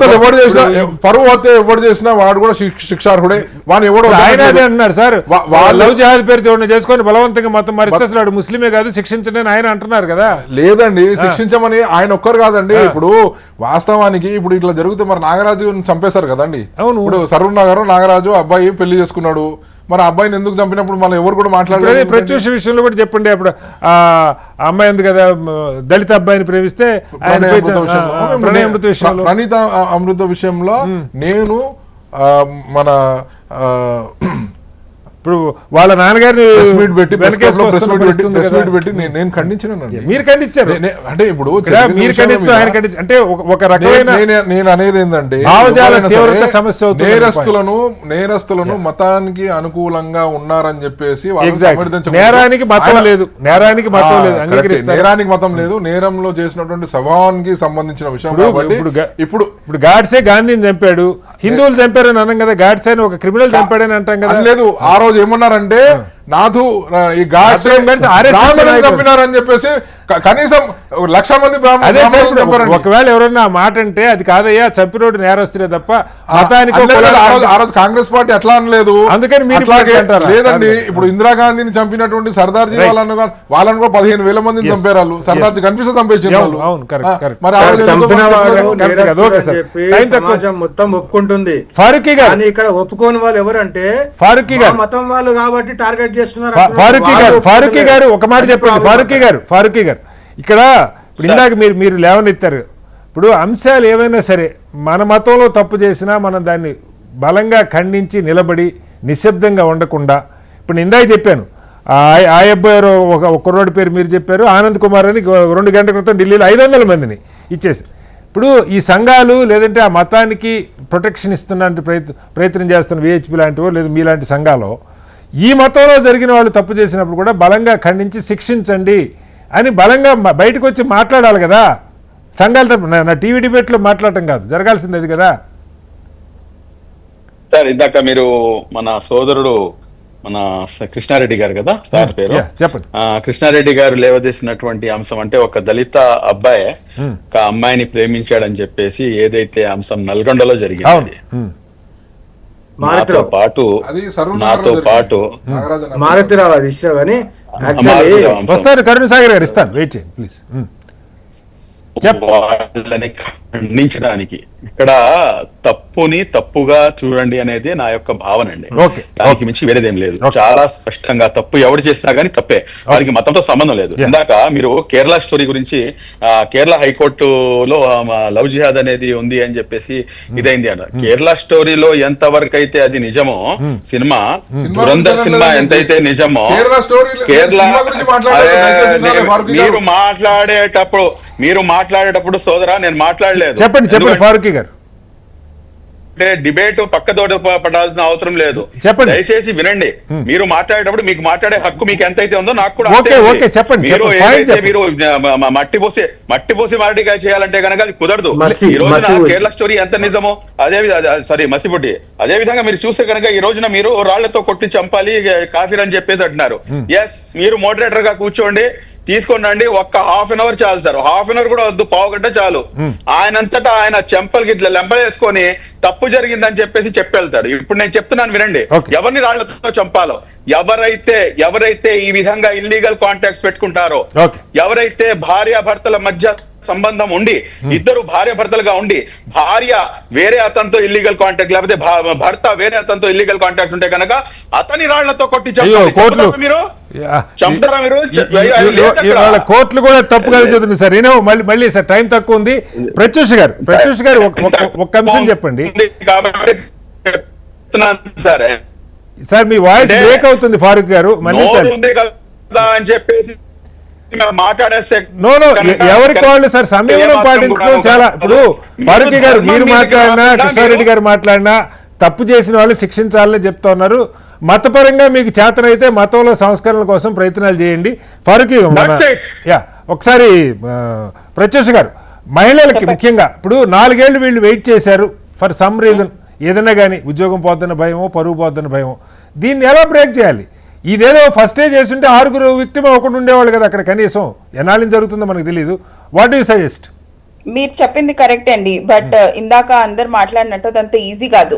హత్య ఎవరు చేసినా వాడు కూడా శిక్షార్హుడే. వాడు ఎవడో ఆయన అదే అన్నారు సార్, లవ్ జిహాద్ పేరుతో ఎవరిని చేసుకొని బలవంతంగా మతం మరిస్తే అసలు వాడు ముస్లిమే కాదు, శిక్షించండి అని ఆయన అంటున్నారు కదా. లేదండి, శిక్షించమని ఆయన ఒక్కరు కాదండి. ఇప్పుడు వాస్తవానికి ఇప్పుడు ఇట్లా జరిగితే మరి నాగరాజు చంపేశారు కదండి. ఇప్పుడు సరూర్ నగర్ నాగరాజు అబ్బాయి పెళ్లి చేసుకున్నాడు, మరి అబ్బాయిని ఎందుకు చంపినప్పుడు మనం ఎవరు కూడా మాట్లాడలేదు. ప్రత్యూష విషయంలో కూడా చెప్పండి. అప్పుడు ఆ అమ్మాయి ఉంది కదా, దళిత అబ్బాయిని ప్రేమిస్తే ప్రణీత అమృత విషయంలో నేను మన ఇప్పుడు వాళ్ళ నాన్నగారిని నేను ఖండించినానండి. మీరు ఖండించారు అంటే ఇప్పుడు మీరు ఖండించారు, ఆయన ఖండించారు. అంటే ఒక రకమైన నేను అనేది ఏంటంటే సమస్య నేరస్తులను మతానికి అనుకూలంగా ఉన్నారని చెప్పేసి నేరానికి మతం లేదు, నేరానికి మతం లేదు, నేరానికి మతం లేదు, నేరంలో చేసినటువంటి సవాన్కి సంబంధించిన విషయం. ఇప్పుడు గాడ్సే గాంధీని చంపాడు, హిందువులు చంపారని అన్నాం కదా, గాడ్సే అని ఒక క్రిమినల్ చంపాడని అంటాం కదా. లేదు, ఆ రోజు ఏమన్నారంటే నాథు ఈ చంపినారని చెప్పేసి కనీసం 1,00,000 మంది ఒకవేళ ఎవరన్నా మాట అంటే అది కాదయ్యా, చంపినోడు నేరస్తులే తప్ప మతానికి. ఆ రోజు కాంగ్రెస్ పార్టీ అట్లా అనలేదు, అందుకని మీరు లేదండి. ఇప్పుడు ఇందిరాగాంధీని చంపినటువంటి సర్దార్జీ వాళ్ళను కూడా 15,000 మందిని చంపారు వాళ్ళు. సర్దార్జీ కనిపిస్తే చంపేసింది వాళ్ళు. మొత్తం ఒప్పుకుంటుంది ఫారూఖీ గారు. ఇక్కడ ఒప్పుకోని వాళ్ళు ఎవరంటే ఫారూఖీ గారు, మతం వాళ్ళు కాబట్టి టార్గెట్ చేస్తున్నారు. ఫారూఖీ గారు ఒక మాట చెప్పండి. ఫారూఖీ గారు ఇక్కడ ఇప్పుడు ఇందాక మీరు లేవనెత్తారు. ఇప్పుడు అంశాలు ఏవైనా సరే మన మతంలో తప్పు చేసినా మనం దాన్ని బలంగా ఖండించి నిలబడి నిశ్శబ్దంగా ఉండకుండా, ఇప్పుడు నేను ఇందాక చెప్పాను ఆ అబ్బాయి ఒక కుర్రోడి పేరు మీరు చెప్పారు, ఆనంద్ కుమార్ అని 2 గంటల క్రితం ఢిల్లీలో 500 మందిని ఇచ్చేసి. ఇప్పుడు ఈ సంఘాలు లేదంటే ఆ మతానికి ప్రొటెక్షన్ ఇస్తున్న ప్రయత్నం చేస్తున్న విహెచ్పి లాంటివో లేదా మీలాంటి సంఘాలు ఈ మతంలో జరిగిన వాళ్ళు తప్పు చేసినప్పుడు కూడా బలంగా ఖండించి శిక్షించండి అని బలంగా బయటకు వచ్చి మాట్లాడాలి కదా. సంఘాల తరపున నా టీవీ డిబేట్లో మాట్లాడటం కాదు, జరగాల్సింది అది కదా. సార్ ఇందాక మీరు మన సోదరుడు మన కృష్ణారెడ్డి గారు కదా సార్ పేరు, చెప్పండి. కృష్ణారెడ్డి గారు లేవదీసినటువంటి అంశం అంటే ఒక దళిత అబ్బాయి ఒక అమ్మాయిని ప్రేమించాడని చెప్పేసి ఏదైతే అంశం నల్గొండలో జరిగింది, నాతో పాటు మారుతిరావు అది ఇష్టం కానీ వస్తారు. కరుణసాగర్ గారు ఇస్తాను, వెయిట్ చేయండి ప్లీజ్. వాళ్ళని ఖండించడానికి ఇక్కడ తప్పుని తప్పుగా చూడండి అనేది నా యొక్క భావన అండి. దానికి మించి వేరేదేం లేదు. చాలా స్పష్టంగా తప్పు ఎవరు చేసినా గానీ తప్పే, వారికి మతంతో సంబంధం లేదు. ఇందాక మీరు కేరళ స్టోరీ గురించి కేరళ హైకోర్టులో లవ్ జిహాద్ అనేది ఉంది అని చెప్పేసి ఇదైంది అన్న. కేరళ స్టోరీలో ఎంత వరకు అయితే అది నిజమో, సినిమా దురంధర్ సినిమా ఎంతైతే నిజమో, కేరళ మీరు మాట్లాడేటప్పుడు సోదరా నేను మాట్లాడలేదు. చెప్పండి ఫారూఖీ గారు. అంటే డిబేట్ పక్కదోట పడాల్సిన అవసరం లేదు, దయచేసి వినండి. మీరు మాట్లాడేటప్పుడు మీకు మాట్లాడే హక్కు మీకు ఎంతైతే ఉందో నాకు కూడా మీరు మట్టి పోసి మారడిగా చేయాలంటే కనుక అది కుదరదు. ఈ రోజున కేరళ స్టోరీ ఎంత నిజమో సారీ మసిబుడ్డి, అదే విధంగా మీరు చూస్తే కనుక ఈ రోజున మీరు రాళ్లతో కొట్టి చంపాలి కాఫీర్ అని చెప్పేసి అంటున్నారు. ఎస్, మీరు మోడరేటర్ గా కూర్చోండి, తీసుకొని రండి. ఒక్క హాఫ్ అన్ అవర్ చాలు సార్, హాఫ్ అన్ అవర్ కూడా వద్దు, పావు గంట చాలు. ఆయనంతటా ఆయన చెంపలకి ఇట్లా లెంపలేసుకొని తప్పు జరిగిందని చెప్పేసి చెప్పెళ్తాడు. ఇప్పుడు నేను చెప్తున్నాను వినండి, ఎవరిని రాళ్లతో చంపాలో, ఎవరైతే ఈ విధంగా ఇల్లీగల్ కాంటాక్ట్స్ పెట్టుకుంటారో, ఎవరైతే భార్యాభర్తల మధ్య సంబంధం ఉండి, ఇద్దరు భార్య భర్తలుగా ఉండి, భార్య వేరే అతనితో ఇల్లీగల్ కాంటాక్ట్ లేకపోతే భర్త వేరే అతనితో ఇల్లీగల్ కాంటాక్ట్ ఉంటే కనుక అతని రాళ్లతో కొట్టి మీరు చంపుతారా? మీరు కోర్టులు కూడా తప్పుగా చదువుతుంది సార్. మళ్ళీ సార్ టైం తక్కువ ఉంది. ప్రత్యూష్ గారు ఒక్క అంశం చెప్పండి సార్. మీ వాయిస్ బ్రేక్ అవుతుంది ఫారూక్ గారు, మన్నించండి అని చెప్పేసి మాట్లాడేస్తే ఎవరికి వాళ్ళు సార్ సంయమనం పాటించడం చాలా. ఇప్పుడు ఫారూఖీ గారు మీరు మాట్లాడినా, కృష్ణారెడ్డి గారు మాట్లాడినా తప్పు చేసిన వాళ్ళు శిక్షించాలని చెప్తా ఉన్నారు. మతపరంగా మీకు చేతనైతే మతంలో సంస్కరణల కోసం ప్రయత్నాలు చేయండి. ఫారూఖీ ఒకసారి ప్రత్యూష్ గారు, మహిళలకి ముఖ్యంగా ఇప్పుడు 4 ఏళ్లు వీళ్ళు వెయిట్ చేశారు ఫర్ సమ్ రీజన్, ఏదైనా కానీ ఉద్యోగం పోతున్న భయమో పరువు పోతున్న భయమో, దీన్ని ఎలా బ్రేక్ చేయాలి? ఇదేదో ఫస్టే చేస్తుంటే 6 విక్టిమ్ ఒకటి ఉండేవాళ్ళు కదా అక్కడ. కనీసం ఎన్నాళ్ళు జరుగుతుందో మనకు తెలియదు. What you suggest? మీరు చెప్పింది కరెక్ట్ అండి, బట్ ఇందాక అందరు మాట్లాడినట్టు అదంత ఈజీ కాదు.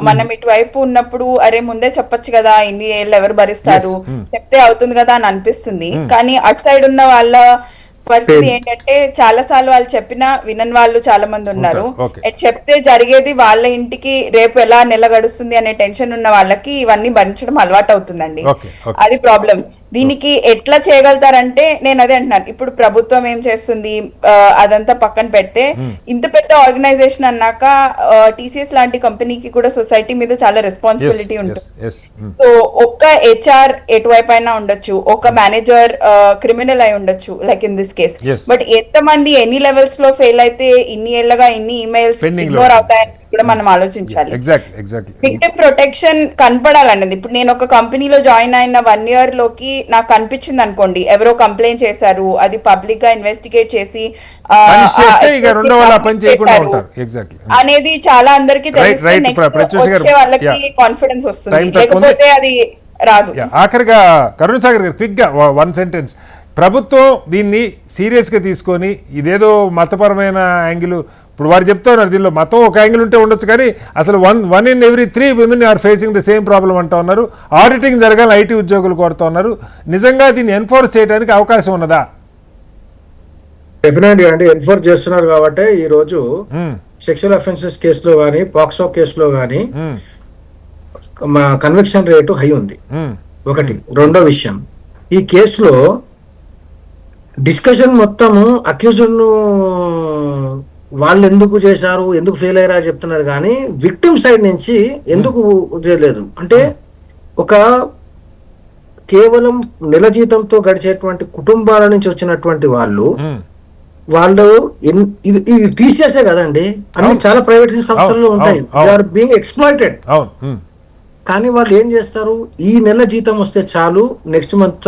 మనం ఇటువైపు ఉన్నప్పుడు అరే ముందే చెప్పొచ్చు కదా, ఇన్ని ఏళ్ళు ఎవరు భరిస్తారు, చెప్తే అవుతుంది కదా అని అనిపిస్తుంది. కానీ అటు సైడ్ ఉన్న వాళ్ళ పరిస్థితి ఏంటంటే చాలా సార్లు వాళ్ళు చెప్పినా వినని వాళ్ళు చాలా మంది ఉన్నారు. చెప్తే జరిగేది వాళ్ళ ఇంటికి రేపు ఎలా నెల గడుస్తుంది అనే టెన్షన్ ఉన్న వాళ్ళకి ఇవన్నీ భరించడం అలవాటు అవుతుందండి. అది ప్రాబ్లం. దీనికి ఎట్లా చేయగలుగుతారంటే నేను అదే అంటున్నాను, ఇప్పుడు ప్రభుత్వం ఏం చేస్తుంది అదంతా పక్కన పెడితే, ఇంత పెద్ద ఆర్గనైజేషన్ అన్నాక టీసీఎస్ లాంటి కంపెనీకి కూడా సొసైటీ మీద చాలా రెస్పాన్సిబిలిటీ ఉంటుంది. సో ఒక్క హెచ్ఆర్ ఎటువైపు అయినా ఉండొచ్చు, ఒక మేనేజర్ క్రిమినల్ అయి ఉండొచ్చు like in this case. But ఎంతమంది ఎన్ని లెవెల్స్ లో ఫెయిల్ అయితే ఇన్ని ఏళ్లగా ఇన్ని ఈమెయిల్స్ ఇగ్నోర్ అవుతాయని కూడా మనం ఆలోచించాలి. విక్టిమ్ ప్రొటెక్షన్ కనపడాలన్నది. ఇప్పుడు నేను ఒక కంపెనీలో జాయిన్ అయిన 1 year లోకి నాకు అనిపించింది అనుకోండి, ఎవరో కంప్లైంట్ చేశారు, అది పబ్లిక్ గా ఇన్వెస్టిగేట్ చేసి అనేది చాలా అందరికి తెలిస్తే నెక్స్ట్ వచ్చే వాళ్ళకి కాన్ఫిడెన్స్ వస్తుంది, లేకపోతే అది రాదు. ఆఖరిగా కరుణసాగర్ గారు క్విక్ గా 1 sentence, ప్రభుత్వం దీన్ని సీరియస్ గా తీసుకొని ఇదేదో మతపరమైన యాంగిల్, ఇప్పుడు వారు చెప్తున్నారు దీనిలో మతం ఒక యాంగిల్ ఉంటే ఉండొచ్చు, కానీ అసలు 1 in every 3 women are facing the same problem అంటూ ఉన్నారు. ఆడిటింగ్ జరగాలి, ఐటీ ఉద్యోగులు కోరుతూ ఉన్నారు. నిజంగా దీన్ని ఎన్ఫోర్స్ చేయడానికి అవకాశం ఉన్నదా? డెఫినెట్గా అండి, ఎన్ఫోర్స్ చేస్తున్నారు కాబట్టి ఈ రోజు సెక్షువల్ అఫెన్సెస్ కేసులో కానీ పాక్సో కేసులో కానీ కన్విక్షన్ రేటు హై ఉంది. ఒకటి. రెండో విషయం, ఈ కేసులో డిస్కషన్ మొత్తము అక్యూజ్డ్ ను వాళ్ళు ఎందుకు చేశారు, ఎందుకు ఫెయిల్ అయ్యారా చెప్తున్నారు, కానీ విక్టిమ్ సైడ్ నుంచి ఎందుకు చేయలేదు అంటే, ఒక కేవలం నెల జీతంతో గడిచేటువంటి కుటుంబాల నుంచి వచ్చినటువంటి వాళ్ళు ఇది తీసేసే కదండి, అన్ని చాలా ప్రైవేట్ సంస్థల్లో ఉంటాయి, దే ఆర్ బీయింగ్ ఎక్స్‌ప్లాయిటెడ్. కానీ వాళ్ళు ఏం చేస్తారు, ఈ నెల జీతం వస్తే చాలు, నెక్స్ట్ మంత్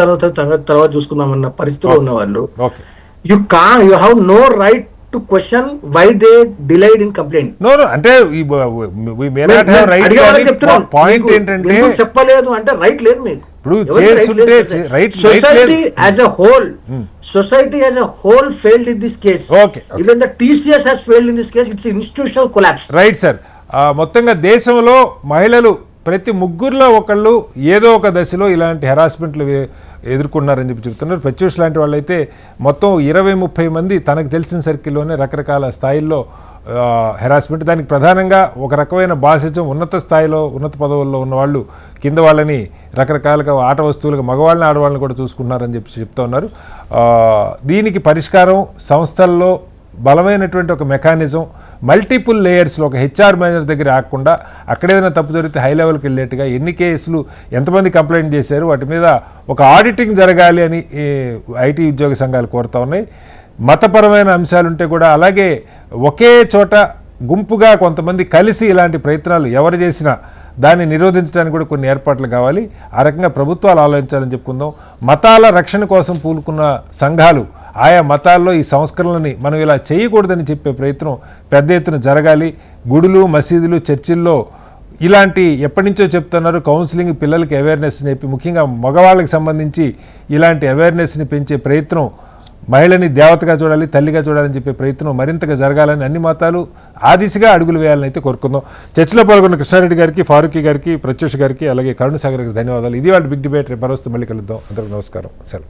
తర్వాత చూసుకుందామన్న పరిస్థితిలో ఉన్న వాళ్ళు, you have no right to question why they delayed in complaint. No అంటే పాయింట్ ఏంటంటే చెప్పలేదు అంటే రైట్ లేదు మీకు. ఇప్పుడు చేస్తుంటే society as a whole, society as a whole failed in this case. Okay, even the TCS has failed in this case. It's institutional collapse. Right sir. మొత్తంగా దేశంలో మహిళలు ప్రతి ముగ్గురులో ఒకళ్ళు ఏదో ఒక దశలో ఇలాంటి హెరాస్మెంట్లు ఎదుర్కొన్నారని చెప్పి చెప్తున్నారు. ప్రత్యూష్ లాంటి వాళ్ళైతే మొత్తం 20-30 మంది తనకు తెలిసిన సర్కిల్లోనే రకరకాల స్థాయిల్లో హెరాస్మెంట్. దానికి ప్రధానంగా ఒక రకమైన బాసిజం, ఉన్నత స్థాయిలో ఉన్నత పదవుల్లో ఉన్న వాళ్ళు కింద వాళ్ళని రకరకాలుగా ఆట వస్తువులుగా మగవాళ్ళని ఆడవాళ్ళని కూడా చూసుకుంటున్నారని చెప్పి చెప్తూ ఉన్నారు. దీనికి పరిష్కారం సంస్థల్లో బలమైనటువంటి ఒక మెకానిజం, మల్టిపుల్ లేయర్స్లో ఒక హెచ్ఆర్ మేనేజర్ దగ్గర ఆగకుండా అక్కడేదైనా తప్పు జరిగితే హై లెవెల్కి వెళ్ళేట్టుగా ఎన్ని కేసులు ఎంతమంది కంప్లైంట్ చేశారు వాటి మీద ఒక ఆడిటింగ్ జరగాలి అని ఐటీ ఉద్యోగ సంఘాలు కోరుతూ ఉన్నాయి. మతపరమైన అంశాలుంటే కూడా అలాగే ఒకే చోట గుంపుగా కొంతమంది కలిసి ఇలాంటి ప్రయత్నాలు ఎవరు చేసినా దాన్ని నిరోధించడానికి కూడా కొన్ని ఏర్పాట్లు కావాలి. ఆ రకంగా ప్రభుత్వాలు ఆలోచించాలని చెప్పుకుందాం. మతాల రక్షణ కోసం పూనుకున్న సంఘాలు ఆయా మతాల్లో ఈ సంస్కరణలని మనం ఇలా చేయకూడదని చెప్పే ప్రయత్నం పెద్ద ఎత్తున జరగాలి. గుడులు, మసీదులు, చర్చిల్లో ఇలాంటి ఎప్పటి నుంచో చెప్తున్నారు కౌన్సిలింగ్, పిల్లలకి అవేర్నెస్ చెప్పి ముఖ్యంగా మగవాళ్ళకి సంబంధించి ఇలాంటి అవేర్నెస్ని పెంచే ప్రయత్నం, మహిళని దేవతగా చూడాలి, తల్లిగా చూడాలని చెప్పే ప్రయత్నం మరింతగా జరగాలని అన్ని మతాలు ఆ దిశగా అడుగులు వేయాలని అయితే కోరుకుందాం. చర్చలో పాల్గొన్న కృష్ణారెడ్డి గారికి, ఫారూఖీ గారికి, ప్రత్యూష్ గారికి, అలాగే కరుణసాగర్ గారికి ధన్యవాదాలు. ఇది వాళ్ళ బిగ్ డిబేట్. రేపు మరొస్తే మళ్ళీ కలుద్దాం. అందరికీ నమస్కారం. సెలవు.